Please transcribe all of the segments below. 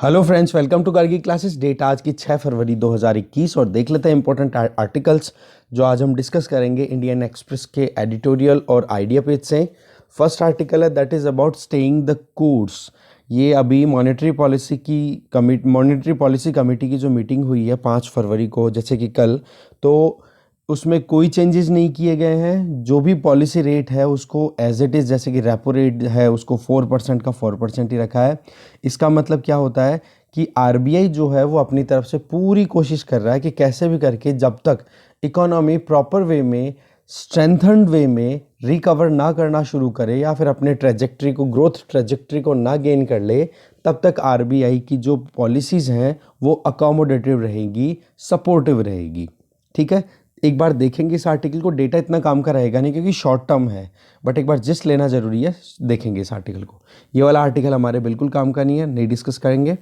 Hello friends, welcome to Gargi classes. Date आज की 6 फरवरी 2021 और देख लेते हैं इंपॉर्टेंट आर्टिकल्स जो आज हम डिस्कस करेंगे इंडियन एक्सप्रेस के एडिटोरियल और आइडिया पेज से। फर्स्ट आर्टिकल है that is about staying the course. ये अभी मॉनेटरी पॉलिसी कमेटी की जो मीटिंग हुई है 5 फरवरी को, जैसे कि कल, तो उसमें कोई चेंजेस नहीं किए गए हैं। जो भी पॉलिसी रेट है उसको एज इट इज़, जैसे कि रेपो रेट है उसको 4% का 4% ही रखा है। इसका मतलब क्या होता है कि आरबीआई जो है वो अपनी तरफ से पूरी कोशिश कर रहा है कि कैसे भी करके जब तक इकोनॉमी प्रॉपर वे में, स्ट्रेंथन्ड वे में रिकवर ना करना शुरू करे या फिर अपने ट्रेजेक्ट्री को, ग्रोथ ट्रेजेक्ट्री को ना गेन कर ले, तब तक आरबीआई की जो पॉलिसीज़ हैं वो अकोमोडेटिव रहेगी, सपोर्टिव रहेगी। ठीक है, एक बार देखेंगे इस आर्टिकल को। डेटा इतना काम का रहेगा नहीं क्योंकि शॉर्ट टर्म है, बट एक बार जिस्ट लेना ज़रूरी है। देखेंगे इस आर्टिकल को। ये वाला आर्टिकल हमारे बिल्कुल काम का नहीं है, नहीं डिस्कस करेंगे।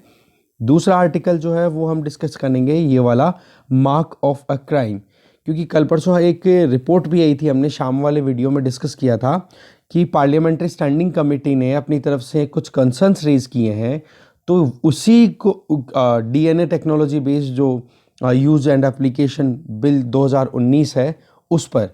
दूसरा आर्टिकल जो है वो हम डिस्कस करेंगे, ये वाला मार्क ऑफ अ क्राइम, क्योंकि कल परसों एक रिपोर्ट भी आई थी, हमने शाम वाले वीडियो में डिस्कस किया था कि पार्लियामेंट्री स्टैंडिंग कमेटी ने अपनी तरफ से कुछ कंसर्न्स रेज किए हैं। तो उसी को डीएनए टेक्नोलॉजी बेस्ड जो यूज एंड एप्लीकेशन बिल 2019 है उस पर,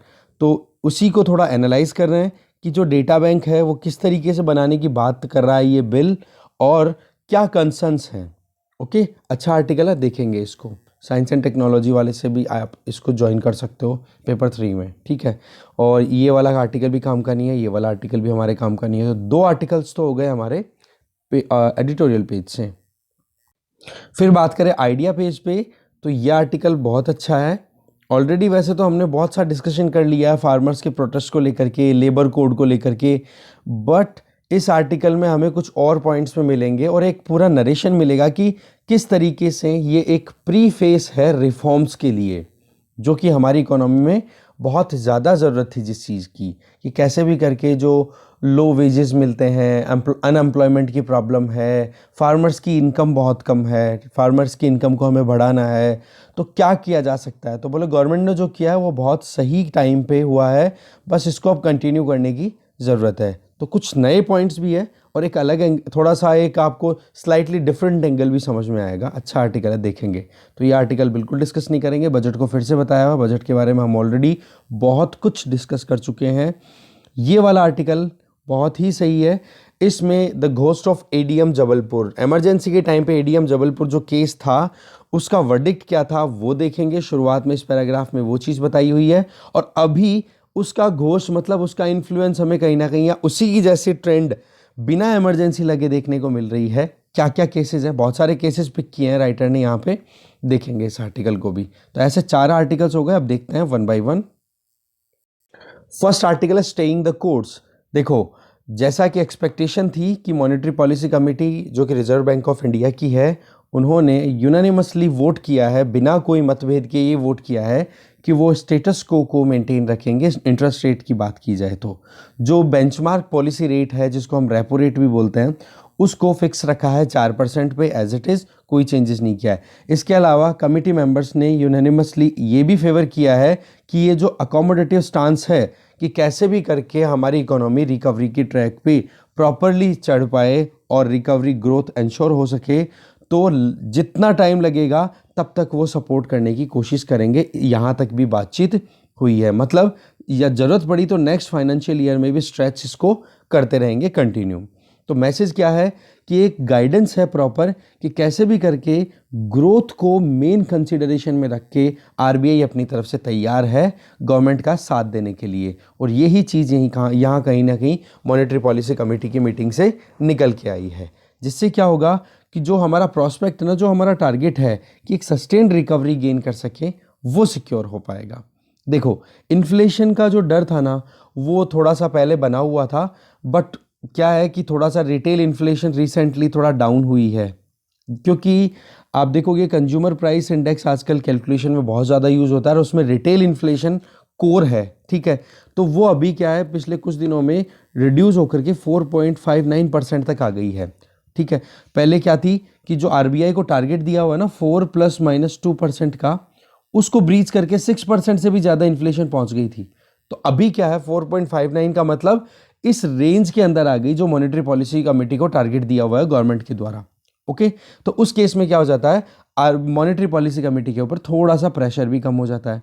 तो उसी को थोड़ा एनालाइज कर रहे हैं कि जो डेटा बैंक है वो किस तरीके से बनाने की बात कर रहा है ये बिल, और क्या कंसर्न्स हैं। ओके, अच्छा आर्टिकल है, देखेंगे इसको। साइंस एंड टेक्नोलॉजी वाले से भी आप इसको ज्वाइन कर सकते हो पेपर 3 में, ठीक है। और ये वाला आर्टिकल भी काम का नहीं है, ये वाला आर्टिकल भी हमारे काम का नहीं है। तो 2 आर्टिकल्स तो हो गए हमारे एडिटोरियल पेज से। फिर बात करें आइडिया पेज पे, तो ये आर्टिकल बहुत अच्छा है। ऑलरेडी वैसे तो हमने बहुत सा डिस्कशन कर लिया है फार्मर्स के प्रोटेस्ट को लेकर के, लेबर कोड को लेकर के, बट इस आर्टिकल में हमें कुछ और पॉइंट्स में मिलेंगे और एक पूरा नरेशन मिलेगा कि किस तरीके से ये एक प्री फेस है रिफॉर्म्स के लिए, जो कि हमारी इकोनॉमी में बहुत ज़्यादा ज़रूरत थी जिस चीज़ की, कि कैसे भी करके जो लो वेजेस मिलते हैं, अनएम्प्लॉयमेंट की प्रॉब्लम है, फार्मर्स की इनकम बहुत कम है, फार्मर्स की इनकम को हमें बढ़ाना है, तो क्या किया जा सकता है। तो बोले गवर्नमेंट ने जो किया है वो बहुत सही टाइम पे हुआ है, बस इसको अब कंटिन्यू करने की ज़रूरत है। तो कुछ नए पॉइंट्स भी है और एक अलग थोड़ा सा एक आपको स्लाइटली डिफरेंट एंगल भी समझ में आएगा। अच्छा आर्टिकल है, देखेंगे। तो ये आर्टिकल बिल्कुल डिस्कस नहीं करेंगे। बजट को फिर से बताया हुआ, बजट के बारे में हम ऑलरेडी बहुत कुछ डिस्कस कर चुके हैं। ये वाला आर्टिकल बहुत ही सही है। इसमें the ghost of ADM Jabalpur, emergency के टाइम पे एडीएम जबलपुर जो केस था उसका वर्डिक्ट क्या था वो देखेंगे। शुरुआत में इस पैराग्राफ में वो चीज़ बताई हुई है और अभी उसका घोष मतलब उसका इन्फ्लुएंस हमें कहीं ना कहीं या उसी की जैसी ट्रेंड बिना इमरजेंसी लगे देखने को मिल रही है। क्या क्या केसेस हैं, बहुत सारे केसेस पिक किए हैं राइटर ने यहाँ पे, देखेंगे इस आर्टिकल को भी। तो ऐसे 4 आर्टिकल्स हो गए, अब देखते हैं one by one. First article है स्टेइंग द कोर्स। देखो, जैसा कि एक्सपेक्टेशन थी कि मॉनेटरी पॉलिसी कमेटी जो कि रिजर्व बैंक ऑफ इंडिया की है, उन्होंने यूनानिमसली वोट किया है, बिना कोई मतभेद के ये वोट किया है कि वो स्टेटस को मेंटेन रखेंगे। इंटरेस्ट रेट की बात की जाए तो जो बेंचमार्क पॉलिसी रेट है, जिसको हम रेपो रेट भी बोलते हैं, उसको फिक्स रखा है 4% पे एज इट इज़, कोई चेंजेस नहीं किया है। इसके अलावा कमेटी मेंबर्स ने यूनानिमसली ये भी फेवर किया है कि ये जो अकोमोडेटिव स्टांस है कि कैसे भी करके हमारी इकोनॉमी रिकवरी की ट्रैक पे प्रॉपरली चढ़ पाए और रिकवरी ग्रोथ इंश्योर हो सके, तो जितना टाइम लगेगा तब तक वो सपोर्ट करने की कोशिश करेंगे। यहाँ तक भी बातचीत हुई है, मतलब या ज़रूरत पड़ी तो नेक्स्ट फाइनेंशियल ईयर में भी स्ट्रेच इसको करते रहेंगे कंटिन्यू। तो मैसेज क्या है कि एक गाइडेंस है प्रॉपर कि कैसे भी करके ग्रोथ को मेन कंसिडरेशन में रख के आरबीआई अपनी तरफ से तैयार है गवर्नमेंट का साथ देने के लिए। और यही चीज़ यहाँ कहीं ना कहीं मॉनेटरी पॉलिसी कमेटी की मीटिंग से निकल के आई है, जिससे क्या होगा कि जो हमारा प्रॉस्पेक्ट है ना, जो हमारा टारगेट है कि एक सस्टेन्ड रिकवरी गेन कर सके, वो सिक्योर हो पाएगा। देखो, इन्फ्लेशन का जो डर था ना वो थोड़ा सा पहले बना हुआ था, बट क्या है कि थोड़ा सा रिटेल इन्फ्लेशन रिसेंटली थोड़ा डाउन हुई है, क्योंकि आप देखोगे कंज्यूमर प्राइस इंडेक्स आजकल कैलकुलेशन में बहुत ज़्यादा यूज़ होता है और उसमें रिटेल इन्फ्लेशन कोर है, ठीक है। तो वो अभी क्या है, पिछले कुछ दिनों में रिड्यूस होकर के 4.59% तक आ गई है, ठीक है। पहले क्या थी कि जो आरबीआई को टारगेट दिया हुआ है ना 4 ± 2% का, उसको ब्रीच करके 6% से भी ज़्यादा इन्फ्लेशन पहुंच गई थी। तो अभी क्या है, 4.59 का मतलब इस रेंज के अंदर आ गई जो मॉनेटरी पॉलिसी कमेटी को टारगेट दिया हुआ है गवर्नमेंट के द्वारा। ओके, तो उस केस में क्या हो जाता है, मॉनेटरी पॉलिसी कमेटी के ऊपर थोड़ा सा प्रेशर भी कम हो जाता है।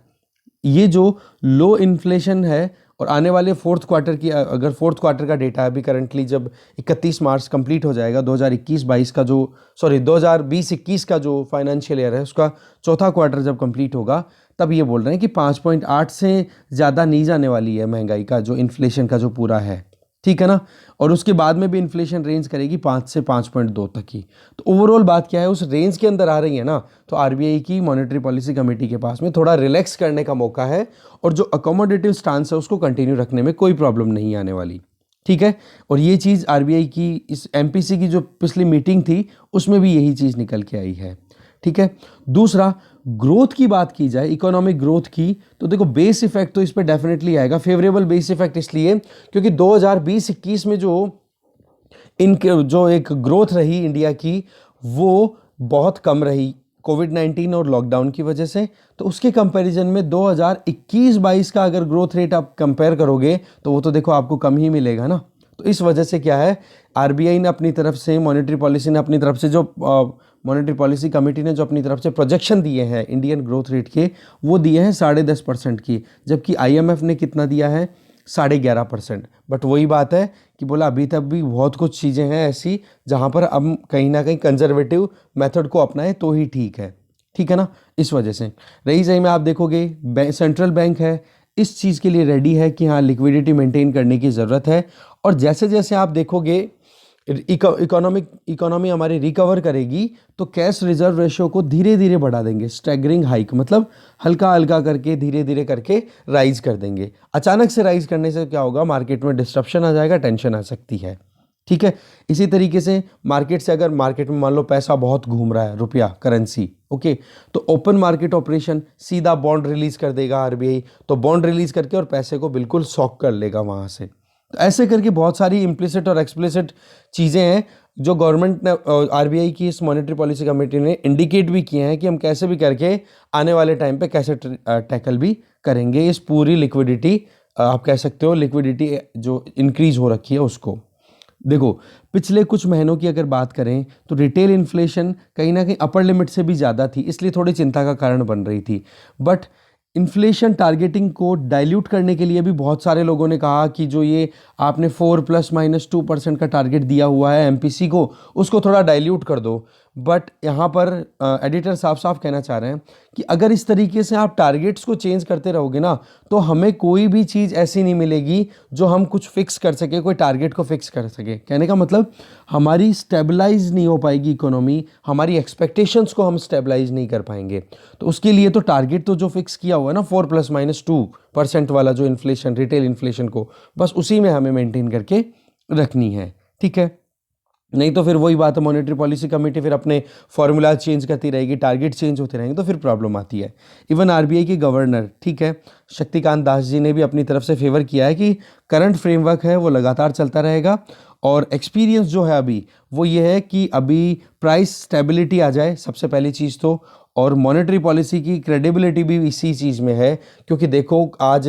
ये जो लो इन्फ्लेशन है और आने वाले फोर्थ क्वार्टर की, अगर फोर्थ क्वार्टर का डेटा अभी करंटली जब 31 मार्च कंप्लीट हो जाएगा 2021-22 का जो, सॉरी 2020-21 का जो फाइनेंशियल ईयर है उसका चौथा क्वार्टर जब कंप्लीट होगा, तब ये बोल रहे हैं कि 5.8 से ज़्यादा नहीं जाने वाली है महंगाई का जो इन्फ्लेशन का जो पूरा है, ठीक है ना। और उसके बाद में भी इन्फ्लेशन रेंज करेगी 5 से 5.2 तक की। तो ओवरऑल बात क्या है, उस रेंज के अंदर आ रही है ना, तो आरबीआई की मॉनेटरी पॉलिसी कमेटी के पास में थोड़ा रिलैक्स करने का मौका है, और जो अकोमोडेटिव स्टांस है उसको कंटिन्यू रखने में कोई प्रॉब्लम नहीं आने वाली, ठीक है। और ये चीज़ आरबीआई की इस एमपीसी की जो पिछली मीटिंग थी उसमें भी यही चीज़ निकल के आई है, ठीक है। दूसरा, ग्रोथ की बात की जाए, इकोनॉमिक ग्रोथ की, तो देखो बेस इफेक्ट तो इस पर डेफिनेटली आएगा, फेवरेबल बेस इफेक्ट इसलिए क्योंकि 2020-21 में जो एक ग्रोथ रही इंडिया की वो बहुत कम रही कोविड-19 और लॉकडाउन की वजह से। तो उसके कंपैरिजन में 2021-22 का अगर ग्रोथ रेट आप कंपेयर करोगे तो वो तो देखो आपको कम ही मिलेगा ना। तो इस वजह से क्या है, आरबीआई ने अपनी तरफ से, मॉनेटरी पॉलिसी ने अपनी तरफ से, जो मॉनेटरी पॉलिसी कमेटी ने जो अपनी तरफ से प्रोजेक्शन दिए हैं इंडियन ग्रोथ रेट के, वो दिए हैं 10.5% की, जबकि आईएमएफ ने कितना दिया है, 11.5%। बट वही बात है कि बोला अभी तक भी बहुत कुछ चीज़ें हैं ऐसी जहाँ पर अब कहीं ना कहीं कंजर्वेटिव मेथड को अपनाएं तो ही ठीक है, ठीक है ना। इस वजह से रही सही में आप देखोगे सेंट्रल बैंक है इस चीज़ के लिए रेडी है कि हाँ लिक्विडिटी मेंटेन करने की ज़रूरत है। और जैसे जैसे आप देखोगे इकोनॉमी हमारी रिकवर करेगी तो कैश रिजर्व रेशियो को धीरे धीरे बढ़ा देंगे, स्टैगरिंग हाइक, मतलब हल्का हल्का करके धीरे धीरे करके राइज कर देंगे। अचानक से राइज करने से क्या होगा, मार्केट में डिस्ट्रप्शन आ जाएगा, टेंशन आ सकती है, ठीक है। इसी तरीके से मार्केट से, अगर मार्केट में मान लो पैसा बहुत घूम रहा है, रुपया करेंसी, ओके, तो ओपन मार्केट ऑपरेशन सीधा बॉन्ड रिलीज कर देगा आरबीआई, तो बॉन्ड रिलीज करके और पैसे को बिल्कुल सॉक कर लेगा वहाँ से। तो ऐसे करके बहुत सारी इम्प्लिसिट और एक्सप्लिसिट चीज़ें हैं जो गवर्नमेंट ने, आरबीआई की इस मॉनेटरी पॉलिसी कमेटी ने इंडिकेट भी किए हैं कि हम कैसे भी करके आने वाले टाइम पे कैसे टैकल भी करेंगे इस पूरी लिक्विडिटी, आप कह सकते हो लिक्विडिटी जो इंक्रीज हो रखी है उसको। देखो पिछले कुछ महीनों की अगर बात करें तो रिटेल इन्फ्लेशन कहीं ना कहीं अपर लिमिट से भी ज़्यादा थी, इसलिए थोड़ी चिंता का कारण बन रही थी। बट इन्फ्लेशन टारगेटिंग को डाइल्यूट करने के लिए भी बहुत सारे लोगों ने कहा कि जो ये आपने 4 ± 2% का टारगेट दिया हुआ है एमपीसी को, उसको थोड़ा डाइल्यूट कर दो। बट यहाँ पर एडिटर साफ साफ कहना चाह रहे हैं कि अगर इस तरीके से आप टारगेट्स को चेंज करते रहोगे ना, तो हमें कोई भी चीज़ ऐसी नहीं मिलेगी जो हम कुछ फिक्स कर सके, कोई टारगेट को फिक्स कर सके। कहने का मतलब हमारी स्टेबलाइज नहीं हो पाएगी इकोनॉमी, हमारी एक्सपेक्टेशंस को हम स्टेबलाइज नहीं कर पाएंगे। तो उसके लिए तो टारगेट तो जो फिक्स किया हुआ है ना 4 ± 2% वाला जो इन्फ्लेशन, रिटेल इन्फ्लेशन को, बस उसी में हमें मेंटेन करके रखनी है, ठीक है। नहीं तो फिर वही बात है, मॉनेटरी पॉलिसी कमेटी फिर अपने फॉर्मूला चेंज करती रहेगी, टारगेट चेंज होते रहेंगे, तो फिर प्रॉब्लम आती है। इवन आरबीआई के गवर्नर, ठीक है, शक्तिकांत दास जी ने भी अपनी तरफ से फेवर किया है कि करंट फ्रेमवर्क है वो लगातार चलता रहेगा, और एक्सपीरियंस जो है अभी वो ये है कि अभी प्राइस स्टेबिलिटी आ जाए सबसे पहली चीज़ तो, और मॉनेटरी पॉलिसी की क्रेडिबिलिटी भी इसी चीज़ में है। क्योंकि देखो आज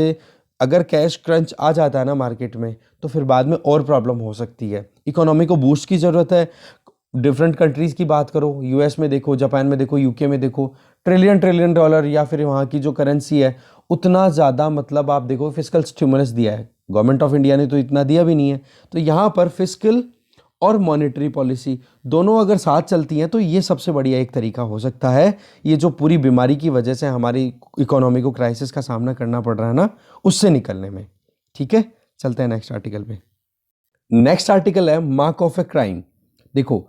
अगर कैश क्रंच आ जाता है ना मार्केट में, तो फिर बाद में और प्रॉब्लम हो सकती है। इकोनॉमी को बूस्ट की ज़रूरत है। डिफरेंट कंट्रीज़ की बात करो, यूएस में देखो, जापान में देखो, यूके में देखो, ट्रिलियन ट्रिलियन डॉलर या फिर वहाँ की जो करेंसी है उतना ज़्यादा, मतलब आप देखो फिस्कल स्टिमुलस दिया है, गवर्नमेंट ऑफ इंडिया ने तो इतना दिया भी नहीं है। तो यहाँ पर फिस्कल और मॉनेटरी पॉलिसी दोनों अगर साथ चलती हैं तो ये सबसे बढ़िया एक तरीका हो सकता है, ये जो पूरी बीमारी की वजह से हमारी इकोनॉमी को क्राइसिस का सामना करना पड़ रहा है ना, उससे निकलने में, ठीक है। चलते हैं नेक्स्ट आर्टिकल पे। नेक्स्ट आर्टिकल है मार्क ऑफ ए क्राइम। देखो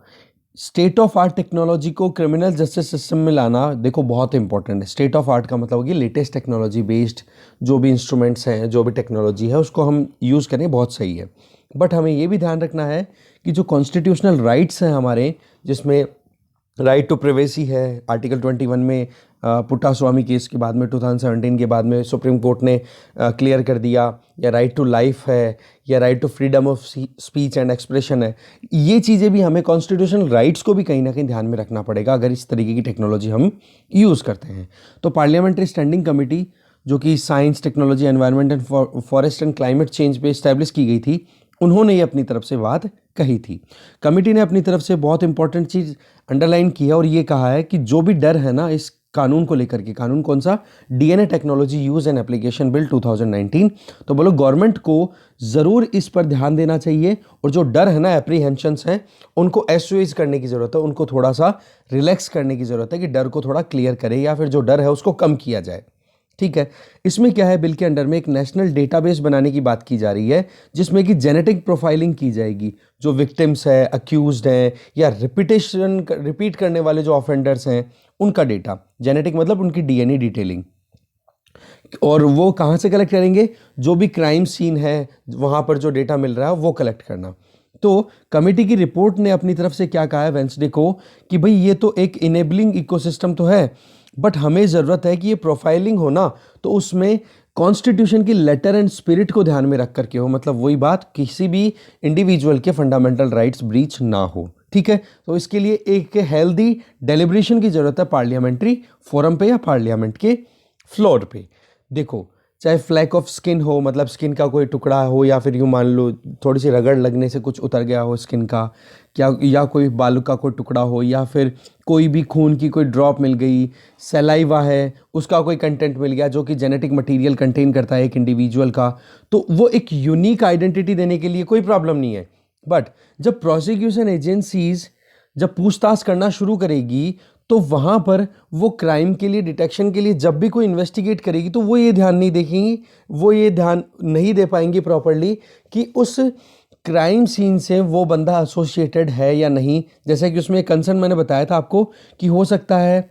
स्टेट ऑफ आर्ट टेक्नोलॉजी को क्रिमिनल जस्टिस सिस्टम में लाना देखो बहुत इंपॉर्टेंट है। स्टेट ऑफ आर्ट का मतलब होगी लेटेस्ट टेक्नोलॉजी बेस्ड जो भी इंस्ट्रूमेंट्स हैं, जो भी टेक्नोलॉजी है उसको हम यूज़ करें, बहुत सही है। बट हमें ये भी ध्यान रखना है कि जो कॉन्स्टिट्यूशनल राइट्स हैं हमारे, जिसमें राइट टू प्राइवेसी है आर्टिकल 21 में, पुट्टा स्वामी केस के बाद में 2017 के बाद में सुप्रीम कोर्ट ने क्लियर कर दिया, या राइट टू लाइफ है, या right to freedom of speech and expression है। ये चीज़ें भी हमें कॉन्स्टिट्यूशनल राइट्स को भी कहीं ना कहीं ध्यान में रखना पड़ेगा अगर इस तरीके की टेक्नोलॉजी हम यूज़ करते हैं। तो पार्लियामेंट्री स्टैंडिंग कमेटी जो कि science, technology, environment and forest and climate change पे इस्टेब्लिश की गई थी, उन्होंने ये अपनी तरफ से बात कही थी। कमिटी ने अपनी तरफ से बहुत इंपॉर्टेंट चीज़ अंडरलाइन की है और ये कहा है कि जो भी डर है ना इस कानून को लेकर के, कानून कौन सा, DNA technology use and application bill 2019, तो बोलो गवर्नमेंट को ज़रूर इस पर ध्यान देना चाहिए और जो डर है ना, एप्रीहेंशंस हैं, उनको एस्यूएज करने की ज़रूरत है, उनको थोड़ा सा रिलैक्स करने की ज़रूरत है कि डर को थोड़ा क्लियर करे या फिर जो डर है उसको कम किया जाए। ठीक है, इसमें क्या है, बिल के अंडर में एक नेशनल डेटाबेस बनाने की बात की जा रही है जिसमें कि जेनेटिक प्रोफाइलिंग की जाएगी। जो विक्टिम्स है, अक्यूज्ड हैं या रिपीट करने वाले जो ऑफेंडर्स हैं उनका डेटा, जेनेटिक मतलब उनकी डीएनए डिटेलिंग, और वो कहाँ से कलेक्ट करेंगे, जो भी क्राइम सीन है वहाँ पर जो डेटा मिल रहा है वो कलेक्ट करना। तो कमेटी की रिपोर्ट ने अपनी तरफ से क्या कहा है वेंसडे को कि भाई ये तो एक इनेबलिंग इकोसिस्टम तो है, बट हमें ज़रूरत है कि ये प्रोफाइलिंग हो ना तो उसमें कॉन्स्टिट्यूशन की लेटर एंड स्पिरिट को ध्यान में रख करके हो, मतलब वही बात, किसी भी इंडिविजुअल के फंडामेंटल राइट्स ब्रीच ना हो। ठीक है, तो इसके लिए एक हेल्दी डेलिब्रेशन की ज़रूरत है पार्लियामेंट्री फोरम पे या पार्लियामेंट के फ्लोर पे। देखो, चाहे फ्लैक ऑफ स्किन हो, मतलब स्किन का कोई टुकड़ा हो, या फिर यूँ मान लो थोड़ी सी रगड़ लगने से कुछ उतर गया हो स्किन का, क्या, या कोई बालू का कोई टुकड़ा हो, या फिर कोई भी खून की कोई ड्रॉप मिल गई, सलाइवा है उसका कोई कंटेंट मिल गया जो कि जेनेटिक मटेरियल कंटेन करता है एक इंडिविजुअल का, तो वो एक यूनिक आइडेंटिटी देने के लिए कोई प्रॉब्लम नहीं है। बट जब प्रोसिक्यूशन एजेंसीज जब पूछताछ करना शुरू करेगी तो वहाँ पर वो क्राइम के लिए, डिटेक्शन के लिए जब भी कोई इन्वेस्टिगेट करेगी तो वो ये ध्यान नहीं देखेंगी, वो ये ध्यान नहीं दे पाएंगी प्रॉपरली कि उस क्राइम सीन से वो बंदा एसोसिएटेड है या नहीं। जैसे कि उसमें एक कंसर्न मैंने बताया था आपको कि हो सकता है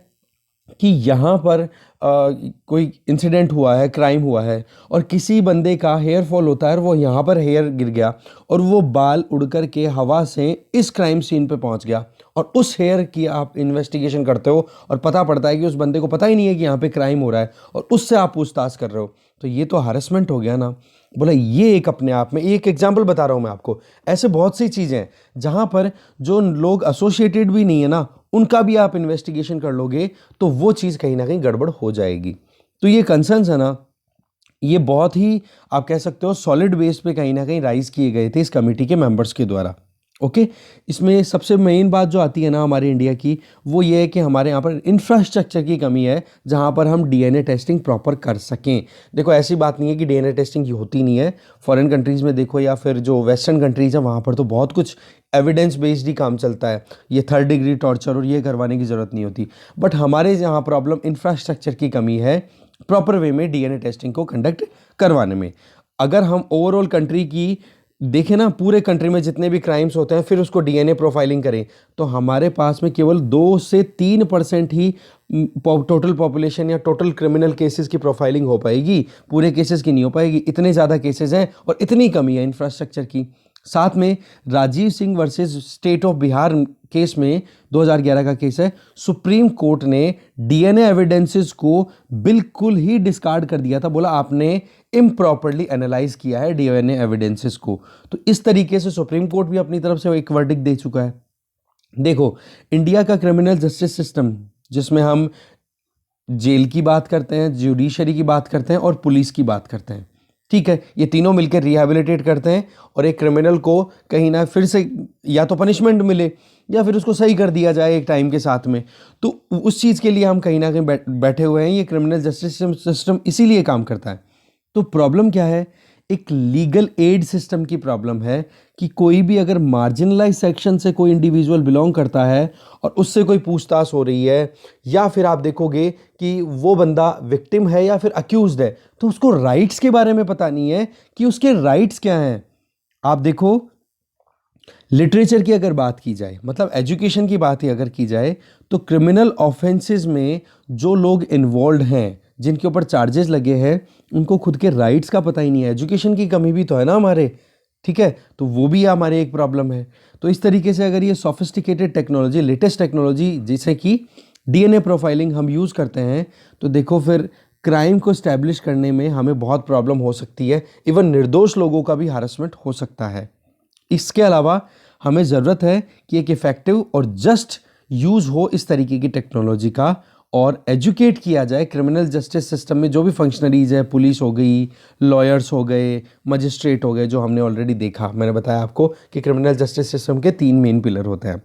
कि यहाँ पर कोई इंसिडेंट हुआ है, क्राइम हुआ है और किसी बंदे का हेयर फॉल होता है और वो यहाँ पर हेयर गिर गया और वो बाल उड़ कर के हवा से इस क्राइम सीन पे पहुँच गया और उस हेयर की आप इन्वेस्टिगेशन करते हो और पता पड़ता है कि उस बंदे को पता ही नहीं है कि यहाँ पे क्राइम हो रहा है और उससे आप पूछताछ कर रहे हो, तो ये तो हरासमेंट हो गया ना। बोला ये एक अपने आप में, एक एग्जाम्पल बता रहा हूँ मैं आपको, ऐसे बहुत सी चीज़ें हैं जहाँ पर जो लोग एसोसिएटेड भी नहीं है ना उनका भी आप इन्वेस्टिगेशन कर लोगे तो वो चीज़ कहीं ना कहीं गड़बड़ हो जाएगी। तो ये कंसर्न्स है ना, ये बहुत ही आप कह सकते हो सॉलिड बेस पे कहीं ना कहीं राइज किए गए थे इस कमेटी के मेंबर्स के द्वारा। ओके, इसमें सबसे मेन बात जो आती है ना हमारे इंडिया की, वो ये है कि हमारे यहाँ पर इंफ्रास्ट्रक्चर की कमी है जहाँ पर हम डीएनए टेस्टिंग प्रॉपर कर सकें। देखो ऐसी बात नहीं है कि डीएनए टेस्टिंग होती नहीं है, फॉरेन कंट्रीज़ में देखो या फिर जो वेस्टर्न कंट्रीज़ है वहाँ पर तो बहुत कुछ एविडेंस बेस्ड ही काम चलता है, ये 3rd डिग्री टॉर्चर और ये करवाने की ज़रूरत नहीं होती। बट हमारे यहाँ प्रॉब्लम इंफ्रास्ट्रक्चर की कमी है प्रॉपर वे में डीएनए टेस्टिंग को कंडक्ट करवाने में। अगर हम ओवरऑल कंट्री की देखें ना, पूरे कंट्री में जितने भी क्राइम्स होते हैं फिर उसको डीएनए प्रोफाइलिंग करें तो हमारे पास में केवल 2 से 3% ही टोटल पॉपुलेशन या टोटल क्रिमिनल केसेस की प्रोफाइलिंग हो पाएगी, पूरे केसेस की नहीं हो पाएगी। इतने ज़्यादा केसेस हैं और इतनी कमी है इंफ्रास्ट्रक्चर की। साथ में Rajiv Singh versus State of Bihar case में 2011 का केस है, सुप्रीम कोर्ट ने डीएनए एविडेंसेस को बिल्कुल ही डिस्कार्ड कर दिया था, बोला आपने इम्प्रॉपरली एनालाइज किया है डीएनए एविडेंसेस को। तो इस तरीके से सुप्रीम कोर्ट भी अपनी तरफ से एक वर्डिक्ट दे चुका है। देखो, इंडिया का क्रिमिनल जस्टिस सिस्टम जिसमें हम जेल की बात करते हैं, जुडिशरी की बात करते हैं और पुलिस की बात करते हैं, ठीक है, ये तीनों मिलकर रिहैबिलिटेट करते हैं और एक क्रिमिनल को कहीं ना फिर से या तो पनिशमेंट मिले या फिर उसको सही कर दिया जाए एक टाइम के साथ में। तो उस चीज़ के लिए हम कहीं ना कहीं बैठे हुए हैं, ये क्रिमिनल जस्टिस सिस्टम इसीलिए काम करता है। तो प्रॉब्लम क्या है, एक लीगल एड सिस्टम की प्रॉब्लम है कि कोई भी अगर मार्जिनलाइज सेक्शन से कोई इंडिविजुअल बिलोंग करता है और उससे कोई पूछताछ हो रही है या फिर आप देखोगे कि वो बंदा विक्टिम है या फिर अक्यूज्ड है तो उसको राइट्स के बारे में पता नहीं है कि उसके राइट्स क्या हैं। आप देखो, लिटरेचर की अगर बात की जाए, मतलब एजुकेशन की बात ही अगर की जाए, तो क्रिमिनल ऑफेंसेस में जो लोग इन्वॉल्व हैं, जिनके ऊपर चार्जेस लगे हैं, उनको खुद के राइट्स का पता ही नहीं है। एजुकेशन की कमी भी तो है ना हमारे, ठीक है, तो वो भी हमारे एक प्रॉब्लम है। तो इस तरीके से अगर ये सोफिस्टिकेटेड टेक्नोलॉजी, लेटेस्ट टेक्नोलॉजी जैसे कि डीएनए प्रोफाइलिंग हम यूज़ करते हैं तो देखो फिर क्राइम को स्टैब्लिश करने में हमें बहुत प्रॉब्लम हो सकती है, इवन निर्दोष लोगों का भी हरासमेंट हो सकता है। इसके अलावा हमें ज़रूरत है कि एक इफ़ेक्टिव और जस्ट यूज़ हो इस तरीके की टेक्नोलॉजी का और एजुकेट किया जाए क्रिमिनल जस्टिस सिस्टम में जो भी फंक्शनरीज है, पुलिस हो गई, लॉयर्स हो गए, मजिस्ट्रेट हो गए, जो हमने ऑलरेडी देखा, मैंने बताया आपको कि क्रिमिनल जस्टिस सिस्टम के 3 मेन पिलर होते हैं।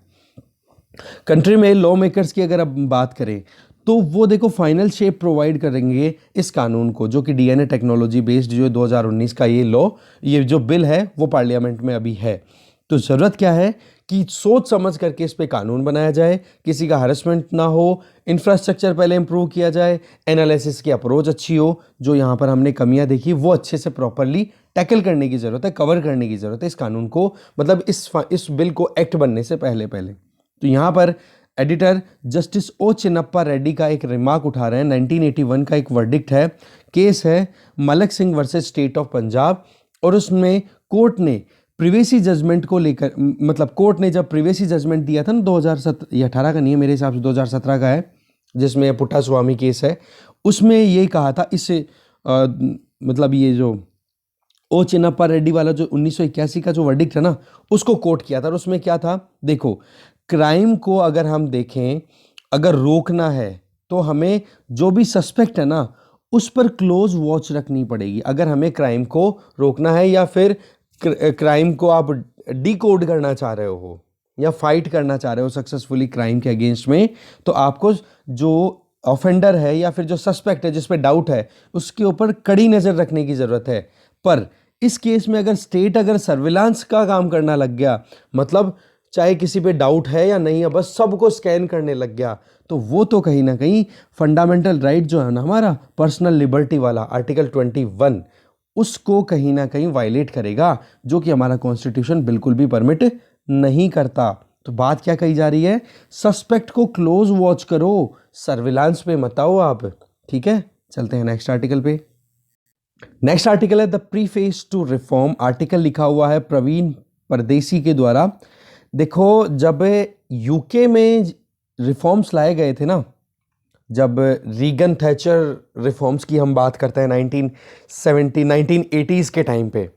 कंट्री में लॉ मेकर्स की अगर अब बात करें तो वो देखो फाइनल शेप प्रोवाइड करेंगे इस कानून को, जो कि डीएनए टेक्नोलॉजी बेस्ड जो 2019 का ये लॉ, ये जो बिल है वो पार्लियामेंट में अभी है। तो ज़रूरत क्या है कि सोच समझ करके इस पे कानून बनाया जाए, किसी का हरसमेंट ना हो, इंफ्रास्ट्रक्चर पहले इंप्रूव किया जाए, एनालिसिस की अप्रोच अच्छी हो, जो यहाँ पर हमने कमियाँ देखी वो अच्छे से प्रॉपरली टैकल करने की ज़रूरत है, कवर करने की ज़रूरत है इस कानून को, मतलब इस बिल को एक्ट बनने से पहले पहले। तो यहाँ पर एडिटर जस्टिस ओ चिन्नप्पा रेड्डी का एक रिमार्क उठा रहे हैं। 1981 का एक वर्डिक्ट है, केस है Malak Singh versus State of Punjab, और उसमें कोर्ट ने प्रिवेसी जजमेंट को लेकर, मतलब कोर्ट ने जब प्रिवेसी जजमेंट दिया था ना 2017, ये 18 का नहीं है मेरे हिसाब से, 2017 का है, जिसमें पुट्टा स्वामी केस है, उसमें ये कहा था मतलब ये जो ओ चिन्नप्पा रेड्डी वाला जो 1981 का जो वर्डिक्ट है ना, उसको कोट किया था। और उसमें क्या था, देखो क्राइम को अगर हम देखें, अगर रोकना है तो हमें जो भी सस्पेक्ट है ना उस पर क्लोज वॉच रखनी पड़ेगी। अगर हमें क्राइम को रोकना है या फिर क्राइम को आप डिकोड करना चाह रहे हो या फाइट करना चाह रहे हो सक्सेसफुली क्राइम के अगेंस्ट में, तो आपको जो ऑफेंडर है या फिर जो सस्पेक्ट है जिस पे डाउट है उसके ऊपर कड़ी नज़र रखने की ज़रूरत है। पर इस केस में अगर स्टेट अगर सर्विलांस का काम करना लग गया, मतलब चाहे किसी पे डाउट है या नहीं है, बस सबको स्कैन करने लग गया, तो वो तो कहीं ना कहीं फंडामेंटल राइट जो है ना हमारा पर्सनल लिबर्टी वाला आर्टिकल 21, उसको कहीं ना कहीं वायलेट करेगा, जो कि हमारा कॉन्स्टिट्यूशन बिल्कुल भी परमिट नहीं करता। तो बात क्या कही जा रही है, सस्पेक्ट को क्लोज वॉच करो, सर्विलांस पे मत आओ आप। ठीक है, चलते हैं नेक्स्ट आर्टिकल पे। नेक्स्ट आर्टिकल है the preface to reform. Article लिखा हुआ है प्रवीण परदेसी के द्वारा। देखो जब यूके में रिफॉर्म्स लाए गए थे ना, जब रीगन थैचर रिफॉर्म्स की हम बात करते हैं 1980s के टाइम पे,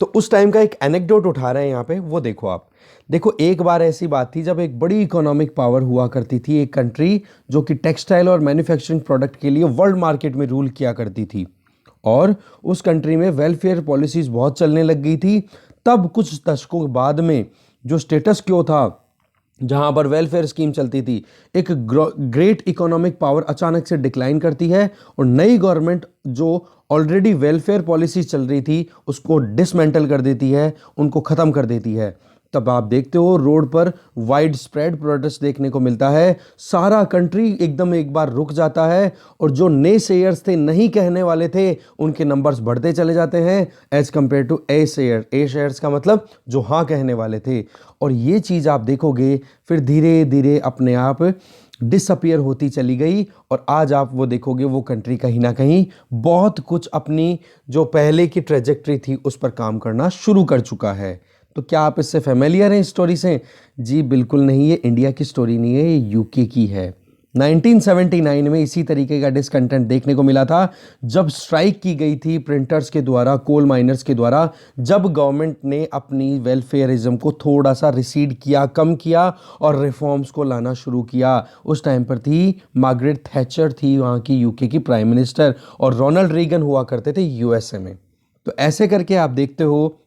तो उस टाइम का एक एनेक्डोट उठा रहे हैं यहाँ पे, वो देखो आप। देखो एक बार ऐसी बात थी जब एक बड़ी इकोनॉमिक पावर हुआ करती थी, एक कंट्री जो कि टेक्सटाइल और मैन्युफैक्चरिंग प्रोडक्ट के लिए वर्ल्ड मार्केट में रूल किया करती थी, और उस कंट्री में वेलफेयर पॉलिसीज़ बहुत चलने लग गई थी। तब कुछ दशकों बाद में जो स्टेटस क्यो था, जहां पर वेलफेयर स्कीम चलती थी, एक ग्रेट इकोनॉमिक पावर अचानक से डिक्लाइन करती है और नई गवर्नमेंट जो ऑलरेडी वेलफेयर पॉलिसीज चल रही थी उसको डिसमेंटल कर देती है, उनको ख़त्म कर देती है। तब आप देखते हो रोड पर वाइड स्प्रेड प्रोटेस्ट देखने को मिलता है, सारा कंट्री एकदम एक बार रुक जाता है, और जो नए शेयर्स थे, नहीं कहने वाले थे, उनके नंबर्स बढ़ते चले जाते हैं as compare to A share. A shares का मतलब जो हाँ कहने वाले थे। और ये चीज़ आप देखोगे फिर धीरे धीरे अपने आप डिसअपियर होती चली गई, और आज आप वो देखोगे वो कंट्री कहीं ना कहीं बहुत कुछ अपनी जो पहले की ट्रेजेक्ट्री थी उस पर काम करना शुरू कर चुका है। तो क्या आप इससे फेमिलियर हैं, इस स्टोरी से? जी बिल्कुल नहीं, ये इंडिया की स्टोरी नहीं है, ये यूके की है। 1979 में इसी तरीके का डिसकंटेंट देखने को मिला था, जब स्ट्राइक की गई थी प्रिंटर्स के द्वारा, कोल माइनर्स के द्वारा, जब गवर्नमेंट ने अपनी वेलफेयरिज्म को थोड़ा सा रिसीड किया, कम किया और रिफॉर्म्स को लाना शुरू किया। उस टाइम पर थी मार्गरेट थैचर, थी वहाँ की यूके की प्राइम मिनिस्टर, और रोनाल्ड रीगन हुआ करते थे यूएसए में। तो ऐसे करके आप देखते हो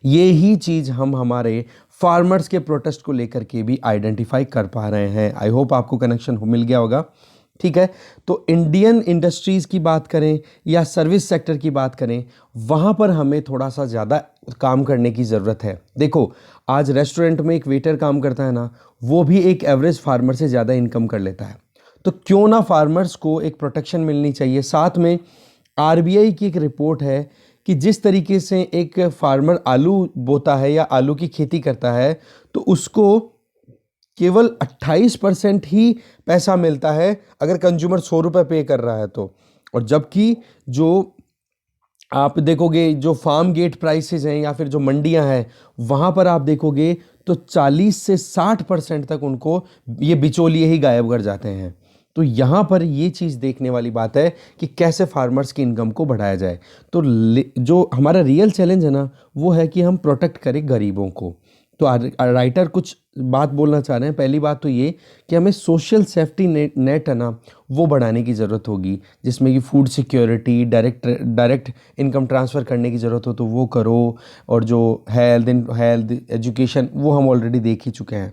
ये ही चीज़ हम हमारे फार्मर्स के प्रोटेस्ट को लेकर के भी आइडेंटिफाई कर पा रहे हैं। आई होप आपको कनेक्शन मिल गया होगा। ठीक है, तो इंडियन इंडस्ट्रीज़ की बात करें या सर्विस सेक्टर की बात करें, वहाँ पर हमें थोड़ा सा ज़्यादा काम करने की ज़रूरत है। देखो आज रेस्टोरेंट में एक वेटर काम करता है ना, वो भी एक एवरेज फार्मर से ज़्यादा इनकम कर लेता है। तो क्यों ना फार्मर्स को एक प्रोटेक्शन मिलनी चाहिए। साथ में आरबीआई की एक रिपोर्ट है कि जिस तरीके से एक फार्मर आलू बोता है या आलू की खेती करता है, तो उसको केवल 28% ही पैसा मिलता है अगर कंज्यूमर 100 रुपये पे कर रहा है तो। और जबकि जो आप देखोगे जो फार्म गेट प्राइसेस हैं या फिर जो मंडियां हैं, वहाँ पर आप देखोगे तो 40 से 60% तक उनको ये बिचौलिए ही गायब कर जाते हैं। तो यहाँ पर ये चीज़ देखने वाली बात है कि कैसे फार्मर्स की इनकम को बढ़ाया जाए। तो जो हमारा रियल चैलेंज है ना, वो है कि हम प्रोटेक्ट करें गरीबों को। तो राइटर कुछ बात बोलना चाह रहे हैं। पहली बात तो ये कि हमें सोशल सेफ्टी नेट है ना, वो बढ़ाने की ज़रूरत होगी, जिसमें कि food security, direct income transfer करने की ज़रूरत हो तो वो करो, और जो हेल्थ एजुकेशन वो हम ऑलरेडी देख ही चुके हैं।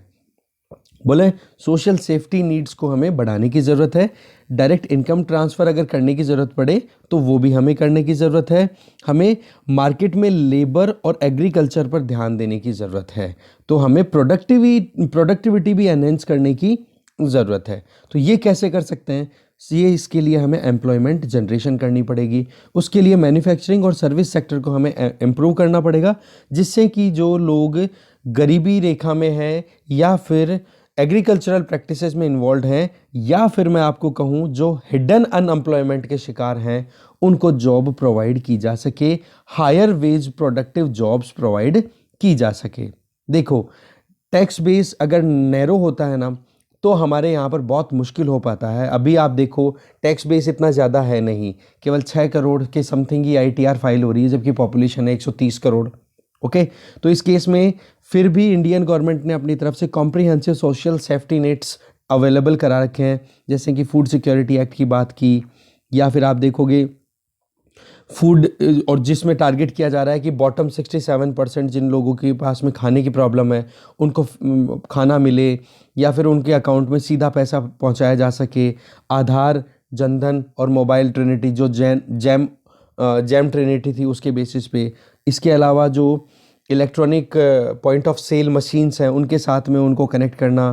बोले सोशल सेफ्टी नीड्स को हमें बढ़ाने की ज़रूरत है। डायरेक्ट इनकम ट्रांसफ़र अगर करने की ज़रूरत पड़े तो वो भी हमें करने की ज़रूरत है। हमें मार्केट में लेबर और एग्रीकल्चर पर ध्यान देने की ज़रूरत है। तो हमें प्रोडक्टिविटी भी एनहेंस करने की ज़रूरत है। तो ये कैसे कर सकते हैं? ये इसके लिए हमें एम्प्लॉयमेंट जनरेशन करनी पड़ेगी। उसके लिए मैन्युफैक्चरिंग और सर्विस सेक्टर को हमें इम्प्रूव करना पड़ेगा, जिससे कि जो लोग गरीबी रेखा में हैं या फिर एग्रीकल्चरल प्रैक्टिसेस में इन्वॉल्व हैं, या फिर मैं आपको कहूँ जो हिडन अनएम्प्लॉयमेंट के शिकार हैं, उनको जॉब प्रोवाइड की जा सके, higher wage productive jobs provide की जा सके। देखो, टैक्स बेस अगर नैरो होता है ना, तो हमारे यहाँ पर बहुत मुश्किल हो पाता है। अभी आप देखो, टैक्स बेस इतना ज़्यादा है नहीं, केवल 6 करोड़ के समथिंग ही आईटीआर फाइल हो रही है, जबकि पॉपुलेशन है 130 करोड़। ओके, तो इस केस में फिर भी इंडियन गवर्नमेंट ने अपनी तरफ से comprehensive social safety nets available करा रखे हैं, जैसे कि फूड सिक्योरिटी एक्ट की बात की, या फिर आप देखोगे फूड, और जिसमें टारगेट किया जा रहा है कि बॉटम 67% जिन लोगों के पास में खाने की प्रॉब्लम है, उनको खाना मिले, या फिर उनके अकाउंट में सीधा पैसा पहुंचाया जा सके। आधार, जनधन और मोबाइल ट्रिनिटी, जो जैम ट्रिनिटी थी, उसके बेसिस पे। इसके अलावा जो electronic point of sale machines हैं, उनके साथ में उनको कनेक्ट करना,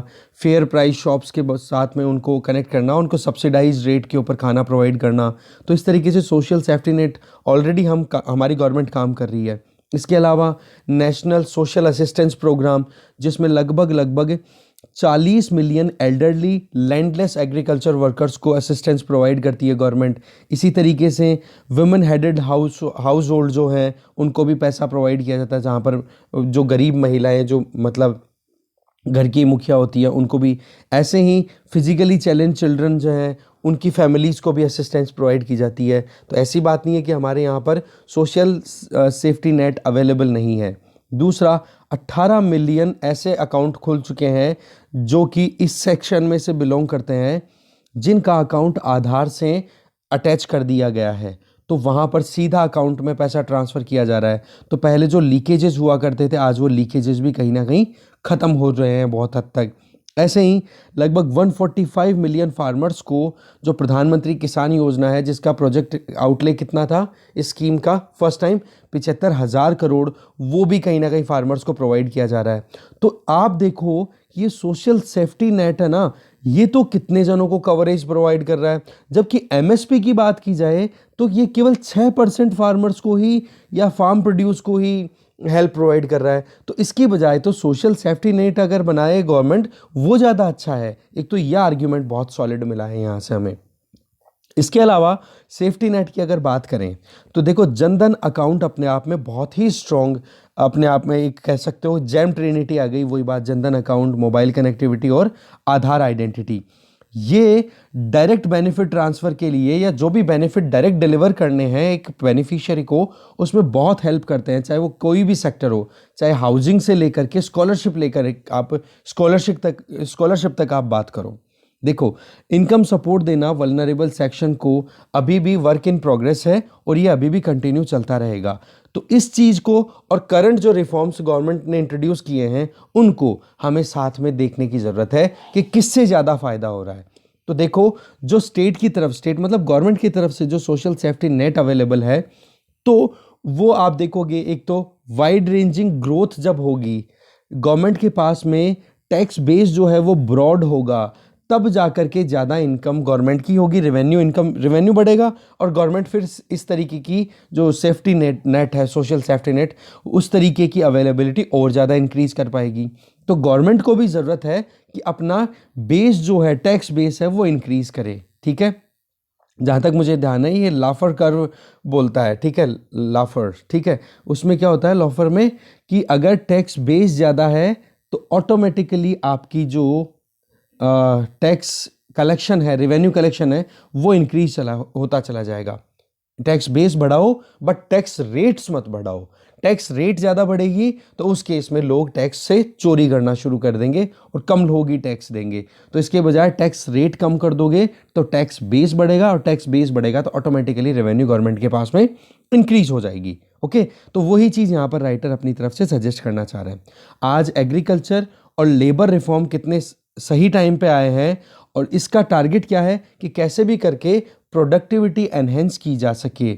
फेयर प्राइस शॉप्स के साथ में उनको कनेक्ट करना, उनको सब्सिडाइज रेट के ऊपर खाना प्रोवाइड करना। तो इस तरीके से सोशल सेफ्टी नेट ऑलरेडी हमारी गवर्नमेंट काम कर रही है। इसके अलावा नेशनल सोशल असिस्टेंस प्रोग्राम, जिसमें लगभग 40 million elderly landless agriculture workers को असिस्टेंस प्रोवाइड करती है गवर्नमेंट। इसी तरीके से वुमेन हेडेड हाउस होल्ड जो हैं, उनको भी पैसा प्रोवाइड किया जाता है, जहाँ पर जो गरीब महिलाएं, जो मतलब घर की मुखिया होती है, उनको भी। ऐसे ही फिजिकली चैलेंज चिल्ड्रन जो हैं, उनकी फैमिलीज़ को भी असिस्टेंस प्रोवाइड की जाती है। तो ऐसी बात नहीं है कि हमारे यहाँ पर सोशल सेफ्टी नेट अवेलेबल नहीं है। दूसरा, 18 मिलियन ऐसे अकाउंट खुल चुके हैं जो कि इस सेक्शन में से बिलोंग करते हैं, जिनका अकाउंट आधार से अटैच कर दिया गया है, तो वहाँ पर सीधा अकाउंट में पैसा ट्रांसफ़र किया जा रहा है। तो पहले जो लीकेजेस हुआ करते थे, आज वो लीकेजेस भी कहीं ना कहीं ख़त्म हो रहे हैं बहुत हद तक। ऐसे ही लगभग 145 मिलियन फार्मर्स को, जो प्रधानमंत्री किसान योजना है, जिसका प्रोजेक्ट आउटले कितना था इस स्कीम का फर्स्ट टाइम, 75,000 करोड़, वो भी कहीं ना कहीं फार्मर्स को प्रोवाइड किया जा रहा है। तो आप देखो, ये सोशल सेफ्टी नेट है ना, ये तो कितने जनों को कवरेज प्रोवाइड कर रहा है। जबकि एमएसपी की बात की जाए तो ये केवल 6% फार्मर्स को ही या फार्म प्रोड्यूस को ही हेल्प प्रोवाइड कर रहा है। तो इसकी बजाय तो सोशल सेफ्टी नेट अगर बनाए गवर्नमेंट, वो ज़्यादा अच्छा है। एक तो यह आर्ग्यूमेंट बहुत सॉलिड मिला है यहाँ से हमें। इसके अलावा सेफ्टी नेट की अगर बात करें तो देखो, जनधन अकाउंट अपने आप में बहुत ही स्ट्रॉन्ग, अपने आप में एक कह सकते हो जैम ट्रिनिटी आ गई। वही बात, जनधन अकाउंट, मोबाइल कनेक्टिविटी और आधार आइडेंटिटी, ये डायरेक्ट बेनिफिट ट्रांसफ़र के लिए, या जो भी बेनिफिट डायरेक्ट डिलीवर करने हैं एक बेनिफिशियरी को, उसमें बहुत हेल्प करते हैं। चाहे वो कोई भी सेक्टर हो, चाहे हाउसिंग से लेकर के स्कॉलरशिप लेकर आप स्कॉलरशिप तक आप बात करो। देखो, इनकम सपोर्ट देना वल्नरेबल सेक्शन को अभी भी वर्क इन प्रोग्रेस है, और ये अभी भी कंटिन्यू चलता रहेगा। तो इस चीज़ को और करंट जो रिफॉर्म्स गवर्नमेंट ने इंट्रोड्यूस किए हैं, उनको हमें साथ में देखने की ज़रूरत है कि किससे ज़्यादा फ़ायदा हो रहा है। तो देखो, जो स्टेट मतलब गवर्नमेंट की तरफ से जो सोशल सेफ्टी नेट अवेलेबल है, तो वो आप देखोगे, एक तो वाइड रेंजिंग ग्रोथ जब होगी, गवर्नमेंट के पास में टैक्स बेस जो है वो ब्रॉड होगा, तब जाकर के ज़्यादा इनकम गवर्नमेंट की होगी, रेवेन्यू बढ़ेगा, और गवर्नमेंट फिर इस तरीके की जो सेफ्टी नेट है, सोशल सेफ्टी नेट, उस तरीके की अवेलेबिलिटी और ज़्यादा इंक्रीज कर पाएगी। तो गवर्नमेंट को भी ज़रूरत है कि अपना बेस जो है, टैक्स बेस है, वो इंक्रीज करे। ठीक है, जहाँ तक मुझे ध्यान है, ये लाफर कर्व बोलता है। ठीक है, लाफर, ठीक है, उसमें क्या होता है लाफर में, कि अगर टैक्स बेस ज़्यादा है तो ऑटोमेटिकली आपकी जो टैक्स कलेक्शन है, रेवेन्यू कलेक्शन है, वो इंक्रीज होता चला जाएगा। टैक्स बेस बढ़ाओ, बट टैक्स रेट्स मत बढ़ाओ। टैक्स रेट ज़्यादा बढ़ेगी तो उस केस में लोग टैक्स से चोरी करना शुरू कर देंगे और कम लोग ही टैक्स देंगे। तो इसके बजाय टैक्स रेट कम कर दोगे तो टैक्स बेस बढ़ेगा, और टैक्स बेस बढ़ेगा तो ऑटोमेटिकली रेवेन्यू गवर्नमेंट के पास में इंक्रीज हो जाएगी। ओके, तो वही चीज़ यहाँ पर राइटर अपनी तरफ से सजेस्ट करना चाह रहे हैं। आज एग्रीकल्चर और लेबर रिफॉर्म कितने सही टाइम पे आए हैं, और इसका टारगेट क्या है कि कैसे भी करके प्रोडक्टिविटी एनहेंस की जा सके।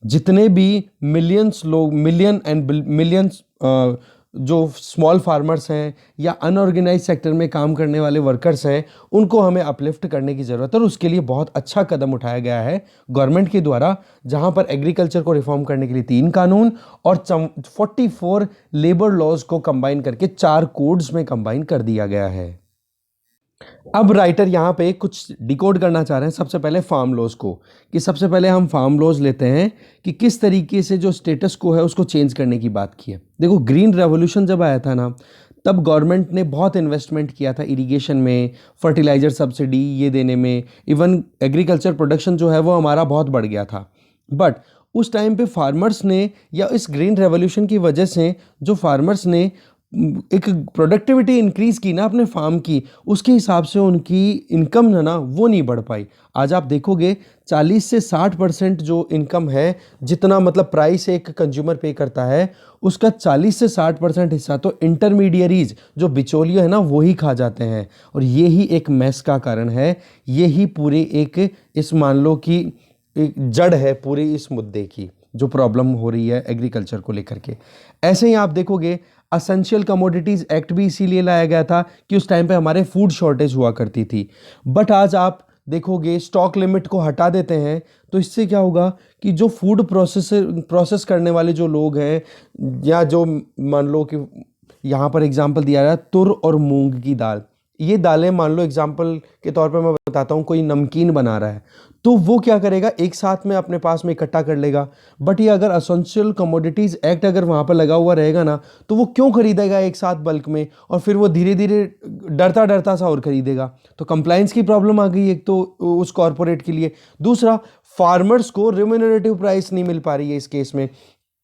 जितने भी मिलियन एंड मिलियंस जो स्मॉल फार्मर्स हैं या अनऑर्गेनाइज सेक्टर में काम करने वाले वर्कर्स हैं, उनको हमें अपलिफ्ट करने की ज़रूरत है, और उसके लिए बहुत अच्छा कदम उठाया गया है गवर्नमेंट के द्वारा, जहां पर एग्रीकल्चर को रिफॉर्म करने के लिए 3 कानून और 44 लेबर लॉज को कंबाइन करके 4 कोड्स में कंबाइन कर दिया गया है। अब राइटर यहाँ पे कुछ डिकोड करना चाह रहे हैं सबसे पहले फार्म लॉज को, कि सबसे पहले हम फार्म लॉज लेते हैं कि किस तरीके से जो स्टेटस को है उसको चेंज करने की बात की है। देखो, ग्रीन रेवोल्यूशन जब आया था ना, तब गवर्नमेंट ने बहुत इन्वेस्टमेंट किया था इरिगेशन में, फर्टिलाइजर सब्सिडी ये देने में, इवन एग्रीकल्चर प्रोडक्शन जो है वो हमारा बहुत बढ़ गया था। बट उस टाइम पे फार्मर्स ने, या इस ग्रीन रेवोल्यूशन की वजह से जो फार्मर्स ने एक प्रोडक्टिविटी इंक्रीज की ना अपने फार्म की, उसके हिसाब से उनकी इनकम ना वो नहीं बढ़ पाई। आज आप देखोगे 40 से 60% जो इनकम है, जितना मतलब प्राइस एक कंज्यूमर पे करता है, उसका 40 से 60% हिस्सा तो इंटरमीडियरीज जो बिचौलिए है ना वो ही खा जाते हैं। और ये ही एक मैस का कारण है, ये ही पूरे एक इस मान लो कि एक जड़ है पूरी इस मुद्दे की, जो प्रॉब्लम हो रही है एग्रीकल्चर को लेकर के। ऐसे ही आप देखोगे असेंशियल कमोडिटीज़ एक्ट भी इसीलिए लाया गया था कि उस टाइम पे हमारे फूड शॉर्टेज हुआ करती थी। बट आज आप देखोगे स्टॉक लिमिट को हटा देते हैं, तो इससे क्या होगा कि जो फूड प्रोसेस करने वाले जो लोग हैं, या जो मान लो कि यहाँ पर एग्जांपल दिया रहा है तुर और मूंग की दाल, ये दालें मान लो एग्जांपल के तौर पे मैं बताता हूँ, कोई नमकीन बना रहा है तो वो क्या करेगा, एक साथ में अपने पास में इकट्ठा कर लेगा। बट ये अगर एसेंशियल कमोडिटीज़ एक्ट अगर वहाँ पर लगा हुआ रहेगा ना, तो वो क्यों खरीदेगा एक साथ बल्क में, और फिर वो धीरे धीरे डरता डरता सा और खरीदेगा। तो कंप्लाइंस की प्रॉब्लम आ गई एक तो उस कॉरपोरेट के लिए। दूसरा, फार्मर्स को रिम्यूनरेटिव प्राइस नहीं मिल पा रही है इस केस में,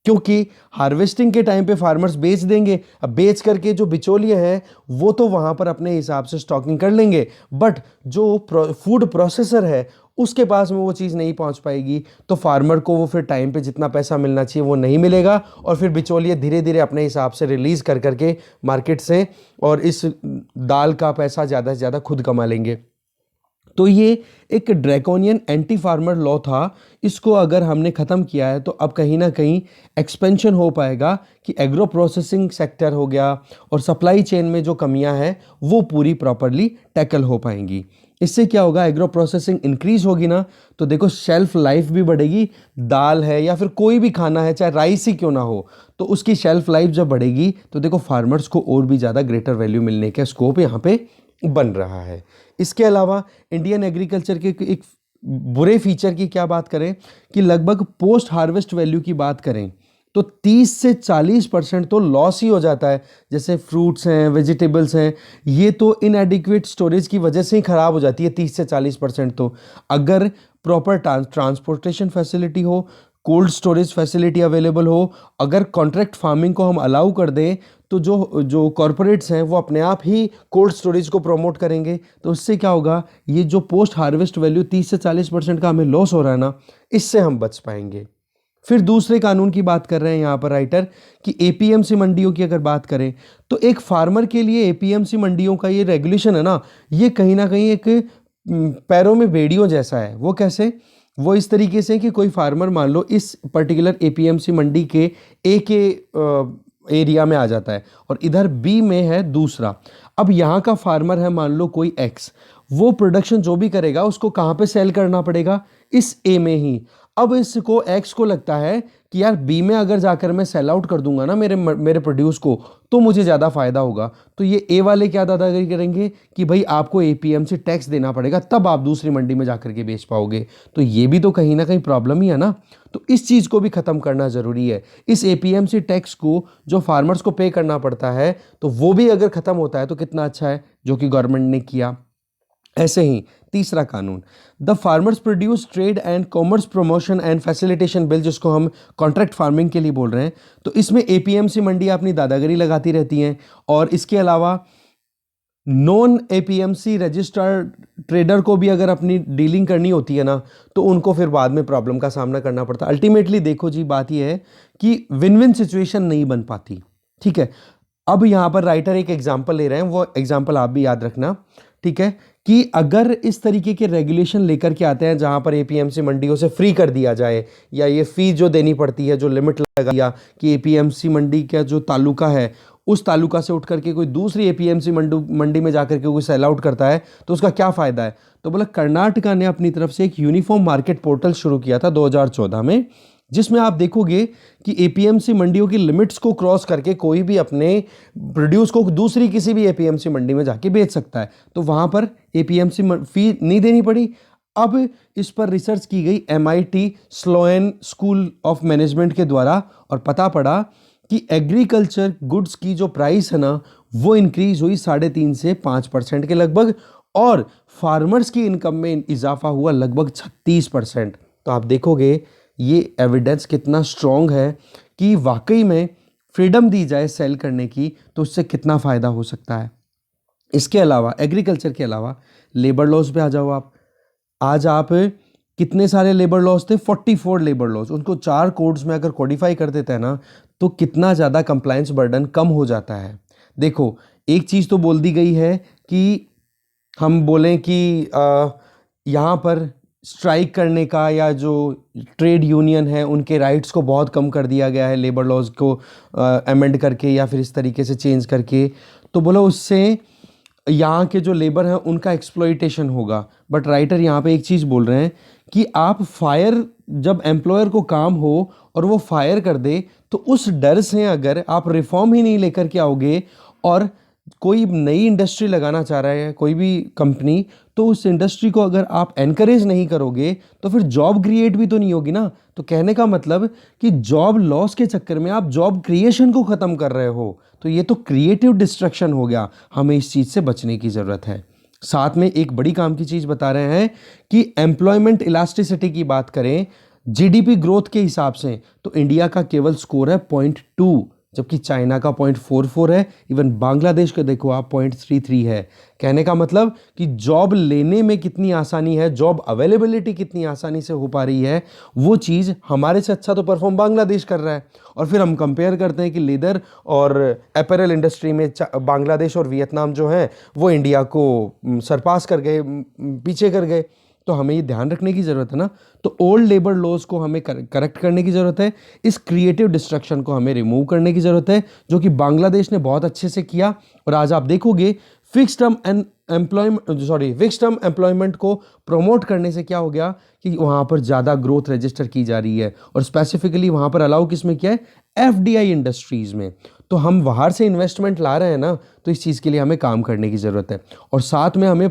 क्योंकि हार्वेस्टिंग के टाइम पे फार्मर्स बेच देंगे, अब बेच करके जो बिचौलिए हैं वो तो वहाँ पर अपने हिसाब से स्टॉकिंग कर लेंगे, बट जो फूड प्रोसेसर है उसके पास में वो चीज़ नहीं पहुँच पाएगी, तो फार्मर को वो फिर टाइम पे जितना पैसा मिलना चाहिए वो नहीं मिलेगा, और फिर बिचौलिए धीरे धीरे अपने हिसाब से रिलीज़ कर करके मार्केट से और इस दाल का पैसा ज़्यादा से ज़्यादा खुद कमा लेंगे। तो ये एक ड्रैकोनियन एंटी फार्मर लॉ था, इसको अगर हमने ख़त्म किया है तो अब कहीं ना कहीं एक्सपेंशन हो पाएगा कि एग्रो प्रोसेसिंग सेक्टर हो गया और सप्लाई चेन में जो कमियां हैं वो पूरी प्रॉपरली टैकल हो पाएंगी। इससे क्या होगा, एग्रो प्रोसेसिंग इंक्रीज होगी ना, तो देखो शेल्फ लाइफ भी बढ़ेगी। दाल है या फिर कोई भी खाना है, चाहे राइस ही क्यों ना हो, तो उसकी शेल्फ लाइफ जब बढ़ेगी तो देखो फार्मर्स को और भी ज़्यादा ग्रेटर वैल्यू मिलने का स्कोप यहाँ पे बन रहा है। इसके अलावा इंडियन एग्रीकल्चर के एक बुरे फीचर की क्या बात करें कि लगभग पोस्ट हार्वेस्ट वैल्यू की बात करें तो 30 से 40% तो लॉस ही हो जाता है। जैसे फ्रूट्स हैं, वेजिटेबल्स हैं, ये तो इनएडिक्वेट स्टोरेज की वजह से ही ख़राब हो जाती है 30 से 40%। तो अगर प्रॉपर ट्रांसपोर्टेशन फैसिलिटी हो, कोल्ड स्टोरेज फैसिलिटी अवेलेबल हो, अगर कॉन्ट्रैक्ट फार्मिंग को हम अलाउ कर दें, तो जो कॉरपोरेट्स हैं वो अपने आप ही कोल्ड स्टोरेज को प्रमोट करेंगे। तो उससे क्या होगा, ये जो पोस्ट हार्वेस्ट वैल्यू 30 से 40% का हमें लॉस हो रहा है ना, इससे हम बच पाएंगे। फिर दूसरे कानून की बात कर रहे हैं यहाँ पर राइटर कि एपीएमसी मंडियों की अगर बात करें तो एक फार्मर के लिए एपीएमसी मंडियों का ये रेगुलेशन है ना, ये कहीं ना कहीं एक पैरों में बेड़ियों जैसा है। वो कैसे, वो इस तरीके से कि कोई फार्मर मान लो इस पर्टिकुलर एपीएमसी मंडी के ए के एरिया में आ जाता है और इधर बी में है दूसरा। अब यहाँ का फार्मर है मान लो कोई एक्स, वो प्रोडक्शन जो भी करेगा उसको कहाँ पे सेल करना पड़ेगा, इस ए में ही। अब इसको एक्स को लगता है कि यार बी में अगर जाकर मैं सेल आउट कर दूंगा ना मेरे प्रोड्यूस को, तो मुझे ज़्यादा फायदा होगा। तो ये ए वाले क्या दादागिरी करेंगे कि भाई आपको एपीएमसी टैक्स देना पड़ेगा, तब आप दूसरी मंडी में जाकर के बेच पाओगे। तो ये भी तो कहीं ना कहीं प्रॉब्लम ही है ना। तो इस चीज़ को भी ख़त्म करना ज़रूरी है। इस एपीएमसी टैक्स को जो फार्मर्स को पे करना पड़ता है, तो वो भी अगर ख़त्म होता है तो कितना अच्छा है, जो कि गवर्नमेंट ने किया। ऐसे ही तीसरा कानून, the farmers produce trade and commerce promotion and facilitation bill, जिसको हम कॉन्ट्रैक्ट फार्मिंग के लिए बोल रहे हैं। तो इसमें एपीएमसी मंडियाँ अपनी दादागिरी लगाती रहती हैं, और इसके अलावा नॉन एपीएमसी रजिस्टर्ड ट्रेडर को भी अगर अपनी डीलिंग करनी होती है ना, तो उनको फिर बाद में प्रॉब्लम का सामना करना पड़ता है। अल्टीमेटली देखो जी, बात यह है कि विन विन सिचुएशन नहीं बन पाती। ठीक है, अब यहाँ पर राइटर एक एग्जाम्पल ले रहे हैं, वो एग्जाम्पल आप भी याद रखना। ठीक है, कि अगर इस तरीके के रेगुलेशन लेकर के आते हैं जहाँ पर एपीएमसी मंडियों से फ्री कर दिया जाए, या ये फी जो देनी पड़ती है, जो लिमिट लगा दिया कि एपीएमसी मंडी का जो तालुका है, उस तालुका से उठ करके कोई दूसरी एपीएमसी मंडी में जाकर के कोई सेल आउट करता है, तो उसका क्या फ़ायदा है। तो बोला कर्नाटका ने अपनी तरफ से एक यूनिफॉर्म मार्केट पोर्टल शुरू किया था 2014 में, जिसमें आप देखोगे कि एपीएमसी मंडियों की लिमिट्स को क्रॉस करके कोई भी अपने प्रोड्यूस को दूसरी किसी भी एपीएमसी मंडी में जाके बेच सकता है। तो वहाँ पर एपीएमसी फी नहीं देनी पड़ी। अब इस पर रिसर्च की गई MIT Sloane school of management के द्वारा, और पता पड़ा कि एग्रीकल्चर गुड्स की जो प्राइस है ना, वो इंक्रीज हुई 3.5 से 5% के लगभग, और फार्मर्स की इनकम में इजाफा हुआ लगभग 36%। तो आप देखोगे ये एविडेंस कितना स्ट्रॉन्ग है कि वाकई में फ्रीडम दी जाए सेल करने की, तो उससे कितना फ़ायदा हो सकता है। इसके अलावा एग्रीकल्चर के अलावा लेबर लॉज पे आ जाओ आप। आज आप कितने सारे लेबर लॉज थे, 44 लेबर लॉज, उनको 4 कोड्स में अगर कोडिफाई कर देते हैं ना, तो कितना ज़्यादा कंप्लायंस बर्डन कम हो जाता है। देखो, एक चीज़ तो बोल दी गई है कि हम बोलें कि यहाँ पर स्ट्राइक करने का, या जो ट्रेड यूनियन है उनके राइट्स को बहुत कम कर दिया गया है लेबर लॉज को अमेंड करके, या फिर इस तरीके से चेंज करके। तो बोलो उससे यहाँ के जो लेबर हैं उनका एक्सप्लॉइटेशन होगा। बट राइटर यहाँ पे एक चीज़ बोल रहे हैं कि आप फायर, जब एम्प्लॉयर को काम हो और वो फायर कर दे, तो उस डर से अगर आप रिफॉर्म ही नहीं लेकर के आओगे, और कोई नई इंडस्ट्री लगाना चाह रहा है कोई भी कंपनी, तो उस इंडस्ट्री को अगर आप एनकरेज नहीं करोगे, तो फिर जॉब क्रिएट भी तो नहीं होगी ना। तो कहने का मतलब कि जॉब लॉस के चक्कर में आप जॉब क्रिएशन को ख़त्म कर रहे हो, तो ये तो क्रिएटिव डिस्ट्रक्शन हो गया। हमें इस चीज़ से बचने की ज़रूरत है। साथ में एक बड़ी काम की चीज़ बता रहे हैं कि एम्प्लॉयमेंट इलास्टिसिटी की बात करें जीडीपी ग्रोथ के हिसाब से, तो इंडिया का केवल स्कोर है 0.2, जबकि चाइना का 0.44 है। इवन बांग्लादेश का देखो आप 0.33 है। कहने का मतलब कि जॉब लेने में कितनी आसानी है, जॉब अवेलेबिलिटी कितनी आसानी से हो पा रही है, वो चीज़ हमारे से अच्छा तो परफॉर्म बांग्लादेश कर रहा है। और फिर हम कंपेयर करते हैं कि लेदर और अपैरल इंडस्ट्री में बांग्लादेश और वियतनाम जो हैं वो इंडिया को सरपास कर गए, पीछे कर गए। तो हमें ये ध्यान रखने की ज़रूरत है ना। तो ओल्ड लेबर लॉज को हमें करेक्ट करने की ज़रूरत है, इस क्रिएटिव डिस्ट्रक्शन को हमें रिमूव करने की ज़रूरत है, जो कि बांग्लादेश ने बहुत अच्छे से किया। और आज आप देखोगे फिक्स टर्म एम्प्लॉयमेंट को प्रमोट करने से क्या हो गया कि वहाँ पर ज़्यादा ग्रोथ रजिस्टर की जा रही है, और स्पेसिफिकली वहाँ पर अलाउ किस में किया है, FDI इंडस्ट्रीज़ में। तो हम बाहर से इन्वेस्टमेंट ला रहे हैं ना, तो इस चीज़ के लिए हमें काम करने की ज़रूरत है। और साथ में हमें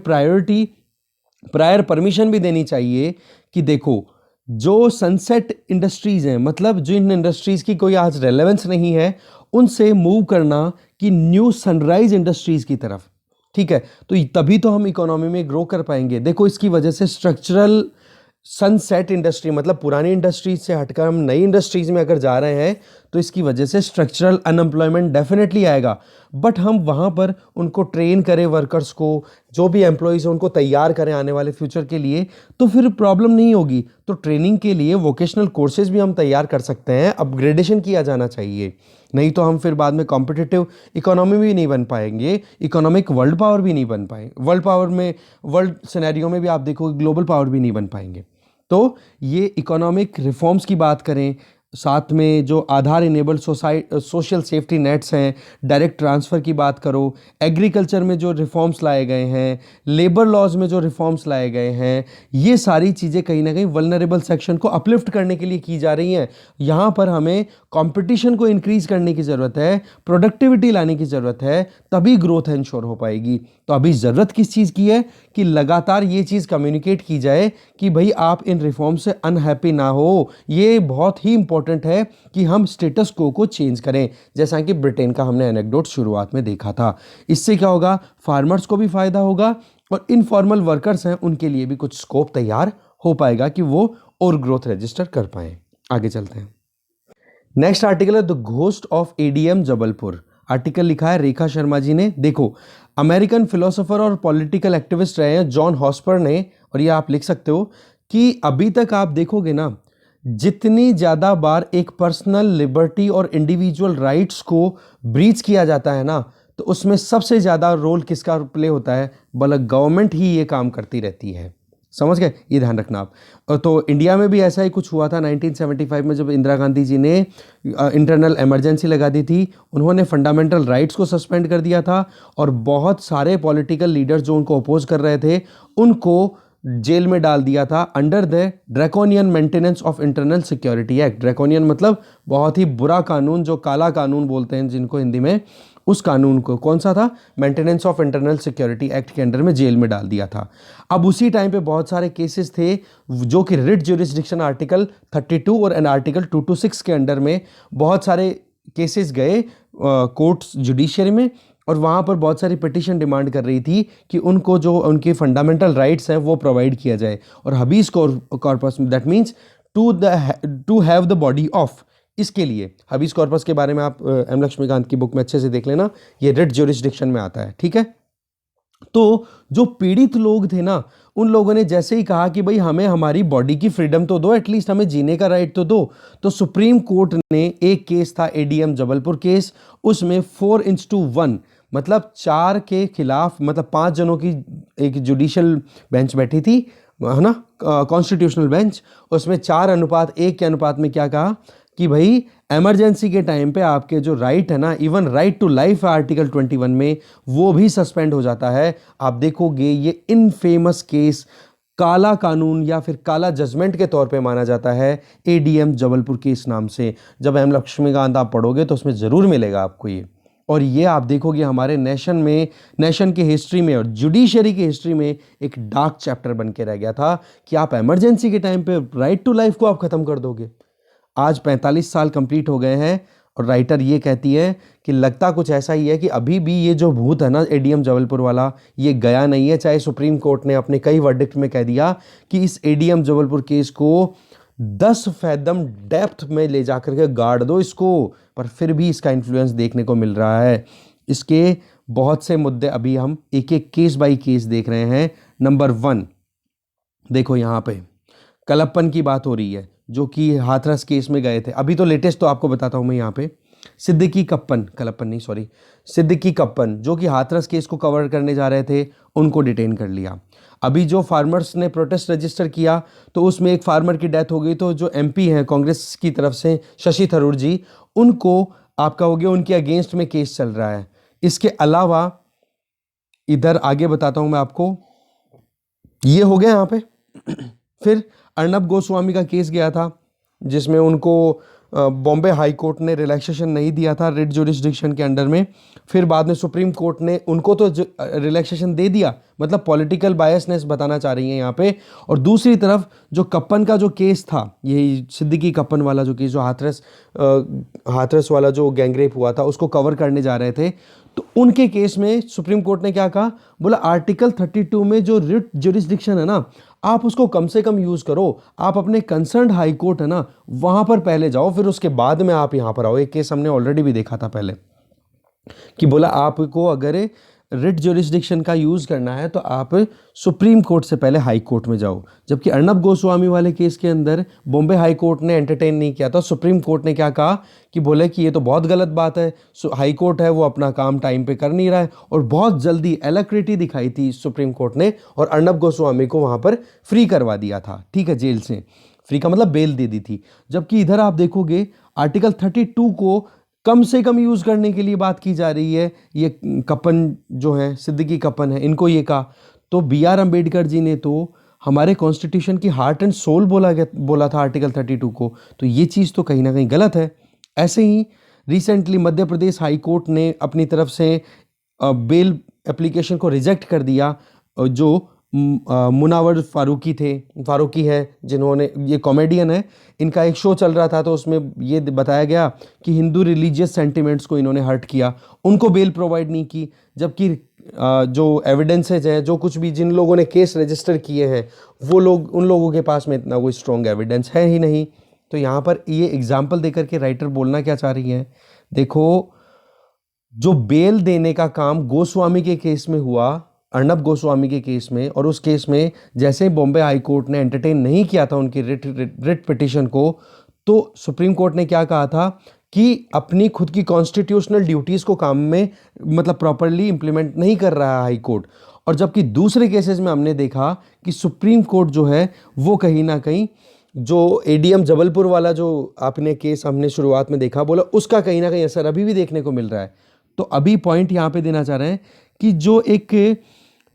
प्रायर परमिशन भी देनी चाहिए कि देखो, जो सनसेट इंडस्ट्रीज़ हैं, मतलब जिन इंडस्ट्रीज़ की कोई आज रेलेवेंस नहीं है, उनसे मूव करना कि न्यू सनराइज इंडस्ट्रीज़ की तरफ। ठीक है, तो तभी तो हम इकोनॉमी में ग्रो कर पाएंगे। देखो, इसकी वजह से स्ट्रक्चरल सनसेट इंडस्ट्री, मतलब पुरानी इंडस्ट्रीज से हटकर हम नई इंडस्ट्रीज में अगर जा रहे हैं, तो इसकी वजह से स्ट्रक्चरल अनएम्प्लॉयमेंट डेफिनेटली आएगा। बट हम वहाँ पर उनको ट्रेन करें, वर्कर्स को, जो भी एम्प्लॉयज़ हैं उनको तैयार करें आने वाले फ्यूचर के लिए, तो फिर प्रॉब्लम नहीं होगी। तो ट्रेनिंग के लिए वोकेशनल कोर्सेज भी हम तैयार कर सकते हैं, अपग्रेडेशन किया जाना चाहिए। नहीं तो हम फिर बाद में कॉम्पिटिटिव इकोनॉमी भी नहीं बन पाएंगे, इकोनॉमिक वर्ल्ड पावर भी नहीं बन पाएंगे, वर्ल्ड सिनेरियो में भी आप देखो ग्लोबल पावर भी नहीं बन पाएंगे। तो ये इकोनॉमिक रिफॉर्म्स की बात करें, साथ में जो आधार इनेबल्ड सोशल सेफ्टी नेट्स हैं, डायरेक्ट ट्रांसफ़र की बात करो, एग्रीकल्चर में जो रिफॉर्म्स लाए गए हैं, लेबर लॉज में जो रिफॉर्म्स लाए गए हैं, ये सारी चीज़ें कहीं ना कहीं वल्नरेबल सेक्शन को अपलिफ्ट करने के लिए की जा रही हैं। यहाँ पर हमें कंपटीशन को इंक्रीज़ करने की ज़रूरत है, प्रोडक्टिविटी लाने की ज़रूरत है, तभी ग्रोथ इंश्योर हो पाएगी। तो अभी ज़रूरत किस चीज़ की है कि लगातार ये चीज़ कम्युनिकेट की जाए कि भाई आप इन रिफॉर्म से अनहैप्पी ना हो। ये बहुत ही इंपॉर्टेंट है कि हम स्टेटस को चेंज करें, जैसा कि ब्रिटेन का हमने एनेक्डोट शुरुआत में देखा था। इससे क्या होगा, फार्मर्स को भी फ़ायदा होगा और इनफॉर्मल वर्कर्स हैं उनके लिए भी कुछ स्कोप तैयार हो पाएगा कि वो और ग्रोथ रजिस्टर कर पाएँ। आगे चलते हैं। नेक्स्ट आर्टिकल है the ghost of ADM Jabalpur. Article लिखा है रेखा शर्मा जी ने। देखो, अमेरिकन फिलोसोफर और पॉलिटिकल एक्टिविस्ट रहे हैं जॉन हॉस्पर ने, और ये आप लिख सकते हो कि अभी तक आप देखोगे ना, जितनी ज़्यादा बार एक पर्सनल लिबर्टी और इंडिविजुअल राइट्स को ब्रीच किया जाता है ना, तो उसमें सबसे ज़्यादा रोल किसका प्ले होता है? बोला गवर्नमेंट ही ये काम करती रहती है। समझ गए? ये ध्यान रखना आप। तो इंडिया में भी ऐसा ही कुछ हुआ था 1975 में, जब इंदिरा गांधी जी ने इंटरनल इमरजेंसी लगा दी थी। उन्होंने फंडामेंटल राइट्स को सस्पेंड कर दिया था और बहुत सारे पॉलिटिकल लीडर्स जो उनको अपोज कर रहे थे उनको जेल में डाल दिया था under the draconian maintenance of internal security act. Draconian मतलब बहुत ही बुरा कानून, जो काला कानून बोलते हैं जिनको हिंदी में, उस कानून को कौन सा था? Maintenance of internal security act के अंडर में जेल में डाल दिया था। अब उसी टाइम पे बहुत सारे केसेस थे जो कि रिट ज्यूरिसडिक्शन आर्टिकल 32 और एन आर्टिकल 226 के अंडर में बहुत सारे केसेस गए कोर्ट्स जुडिशरी में, और वहाँ पर बहुत सारी पिटीशन डिमांड कर रही थी कि उनको जो उनके फंडामेंटल राइट्स हैं वो प्रोवाइड किया जाए। और habeas corpus that means to have the body of, इसके लिए हबीज कॉर्पस के बारे में आप एम लक्ष्मीकांत की बुक में अच्छे से देख लेना, ये रिट ज्यूरिसडिक्शन में आता है। ठीक है, तो जो पीड़ित लोग थे ना, उन लोगों ने जैसे ही कहा कि भाई हमें हमारी बॉडी की फ्रीडम तो दो, एटलीस्ट हमें जीने का राइट तो दो, तो सुप्रीम कोर्ट ने एक केस था एडीएम जबलपुर केस, उसमें 4:1 मतलब 4 के खिलाफ, मतलब 5 जनों की एक जुडिशियल बेंच बैठी थी, है ना, कॉन्स्टिट्यूशनल बेंच, उसमें 4:1 के अनुपात में क्या कहा कि भाई इमरजेंसी के टाइम पे आपके जो राइट है ना, even right to life article 21 में, वो भी सस्पेंड हो जाता है। आप देखोगे ये इनफेमस केस काला कानून या फिर काला जजमेंट के तौर पे माना जाता है, एडीएम जबलपुर केस नाम से। जब एम लक्ष्मीकांत आप पढ़ोगे तो उसमें ज़रूर मिलेगा आपको ये। और ये आप देखोगे हमारे नेशन की हिस्ट्री में और जुडिशरी की हिस्ट्री में एक डार्क चैप्टर बन के रह गया था कि आप इमरजेंसी के टाइम पे राइट टू लाइफ को आप ख़त्म कर दोगे। आज 45 साल कंप्लीट हो गए हैं और राइटर ये कहती है कि लगता कुछ ऐसा ही है कि अभी भी ये जो भूत है ना एडीएम जबलपुर वाला, ये गया नहीं है। चाहे सुप्रीम कोर्ट ने अपने कई वर्डिक्ट में कह दिया कि इस एडीएम जबलपुर केस को 10 फैदम डेप्थ में ले जाकर के गाड़ दो इसको, पर फिर भी इसका इन्फ्लुएंस देखने को मिल रहा है। इसके बहुत से मुद्दे अभी हम एक एक केस बाई केस देख रहे हैं। नंबर 1 देखो, यहाँ पे कलप्पन की बात हो रही है जो कि हाथरस केस में गए थे। अभी तो लेटेस्ट तो आपको बताता हूँ मैं यहाँ पे, सिद्दीकी कप्पन, कलप्पन नहीं सॉरी, सिद्दीकी कप्पन जो कि हाथरस केस को कवर करने जा रहे थे, उनको डिटेन कर लिया। अभी जो फार्मर्स ने प्रोटेस्ट रजिस्टर किया तो उसमें एक फार्मर की डेथ हो गई, तो जो एमपी हैं कांग्रेस की तरफ से शशि थरूर जी, उनको आपका हो गया, उनके अगेंस्ट में केस चल रहा है। इसके अलावा इधर आगे बताता हूँ मैं आपको, ये हो गया यहाँ पे। फिर अर्नब गोस्वामी का केस गया था जिसमें उनको बॉम्बे हाई कोर्ट ने रिलैक्सेशन नहीं दिया था रिट ज्यूरिसडिक्शन के अंडर में। फिर बाद में सुप्रीम कोर्ट ने उनको तो रिलैक्सेशन दे दिया, मतलब पॉलिटिकल बायसनेस बताना चाह रही हैं यहाँ पे। और दूसरी तरफ जो कप्पन का जो केस था, यही सिद्दीकी कप्पन वाला जो केस, जो हाथरस वाला जो गैंगरेप हुआ था, उसको कवर करने जा रहे थे, तो उनके केस में सुप्रीम कोर्ट ने क्या कहा, बोला आर्टिकल 32 में जो रिट ज्यूरिसडिक्शन है ना, आप उसको कम से कम यूज़ करो। आप अपने कंसर्न्ड हाई कोर्ट है ना, वहाँ पर पहले जाओ, फिर उसके बाद में आप यहाँ पर आओ। एक केस हमने ऑलरेडी भी देखा था पहले कि बोला आपको अगर रिट ज्यूरिसडिक्शन का यूज़ करना है तो आप सुप्रीम कोर्ट से पहले हाई कोर्ट में जाओ। जबकि अर्नब गोस्वामी वाले केस के अंदर बॉम्बे हाई कोर्ट ने एंटरटेन नहीं किया था। सुप्रीम कोर्ट ने क्या कहा कि बोले कि ये तो बहुत गलत बात है, हाई कोर्ट है वो अपना काम टाइम पे कर नहीं रहा है, और बहुत जल्दी एलक्रिटी दिखाई थी सुप्रीम कोर्ट ने और अर्नब गोस्वामी को वहाँ पर फ्री करवा दिया था। ठीक है, जेल से फ्री का मतलब बेल दे दी थी। जबकि इधर आप देखोगे आर्टिकल 32 को कम से कम यूज़ करने के लिए बात की जा रही है। ये कप्पन जो है, सिद्दीकी कप्पन है, इनको ये कहा। तो BR अम्बेडकर जी ने तो हमारे कॉन्स्टिट्यूशन की हार्ट एंड सोल बोला था आर्टिकल 32 को, तो ये चीज़ तो कहीं ना कहीं गलत है। ऐसे ही recently Madhya Pradesh high court ने अपनी तरफ से बेल एप्लीकेशन को रिजेक्ट कर दिया। जो मुनावर फारूकी है, जिन्होंने, ये कॉमेडियन है, इनका एक शो चल रहा था, तो उसमें ये बताया गया कि हिंदू रिलीजियस सेंटिमेंट्स को इन्होंने हर्ट किया, उनको बेल प्रोवाइड नहीं की। जबकि जो एविडेंसेज हैं, जो कुछ भी जिन लोगों ने केस रजिस्टर किए हैं, वो लोग, उन लोगों के पास में इतना कोई स्ट्रॉन्ग एविडेंस है ही नहीं। तो यहाँ पर ये एग्जाम्पल देकर के राइटर बोलना क्या चाह रही हैं, देखो जो बेल देने का काम गोस्वामी के केस में हुआ, अर्नब गोस्वामी के केस में, और उस केस में जैसे बॉम्बे हाई कोर्ट ने एंटरटेन नहीं किया था उनकी रिट पिटिशन को, तो सुप्रीम कोर्ट ने क्या कहा था कि अपनी खुद की कॉन्स्टिट्यूशनल ड्यूटीज़ को काम में मतलब प्रॉपरली इंप्लीमेंट नहीं कर रहा है हाई कोर्ट। और जबकि दूसरे केसेस में हमने देखा कि सुप्रीम कोर्ट जो है वो कहीं ना कहीं, जो एडीएम जबलपुर वाला जो आपने केस हमने शुरुआत में देखा, बोला उसका कहीं ना कहीं असर अभी भी देखने को मिल रहा है। तो अभी पॉइंट यहाँ पे देना चाह रहे हैं कि जो एक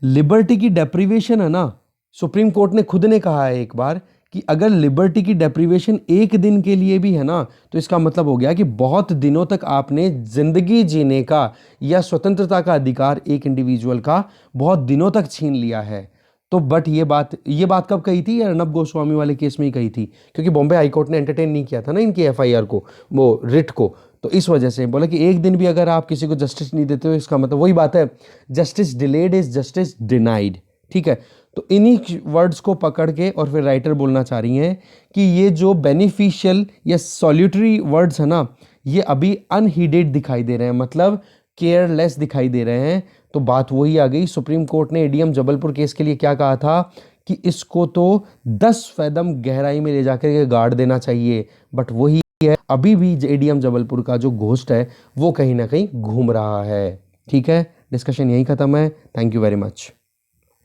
लिबर्टी की डेप्रीवेशन है ना, सुप्रीम कोर्ट ने खुद ने कहा है एक बार कि अगर लिबर्टी की डेप्रीवेशन एक दिन के लिए भी है ना, तो इसका मतलब हो गया कि बहुत दिनों तक आपने जिंदगी जीने का या स्वतंत्रता का अधिकार एक इंडिविजुअल का बहुत दिनों तक छीन लिया है। तो बट ये बात कब कही थी? अर्नब गोस्वामी वाले केस में ही कही थी, क्योंकि बॉम्बे हाई कोर्ट ने एंटरटेन नहीं किया था ना इनकी एफआईआर को, वो रिट को। तो इस वजह से बोला कि एक दिन भी अगर आप किसी को जस्टिस नहीं देते हो, इसका मतलब वही बात है, justice delayed is justice denied. ठीक है, तो इन्हीं वर्ड्स को पकड़ के और फिर राइटर बोलना चाह रही हैं कि ये जो बेनिफिशियल या सॉल्यूटरी वर्ड्स है ना, ये अभी अनहीडेड दिखाई दे रहे हैं, मतलब केयरलेस दिखाई दे रहे हैं। तो बात वही आ गई, सुप्रीम कोर्ट ने एडीएम जबलपुर केस के लिए क्या कहा था कि इसको तो 10 कदम गहराई में ले जाकर के गाड़ देना चाहिए, बट वही है, अभी भी एडीएम जबलपुर का जो घोस्ट है वो कहीं ना कहीं घूम रहा है। ठीक है, डिस्कशन यही खत्म है। Thank you very much.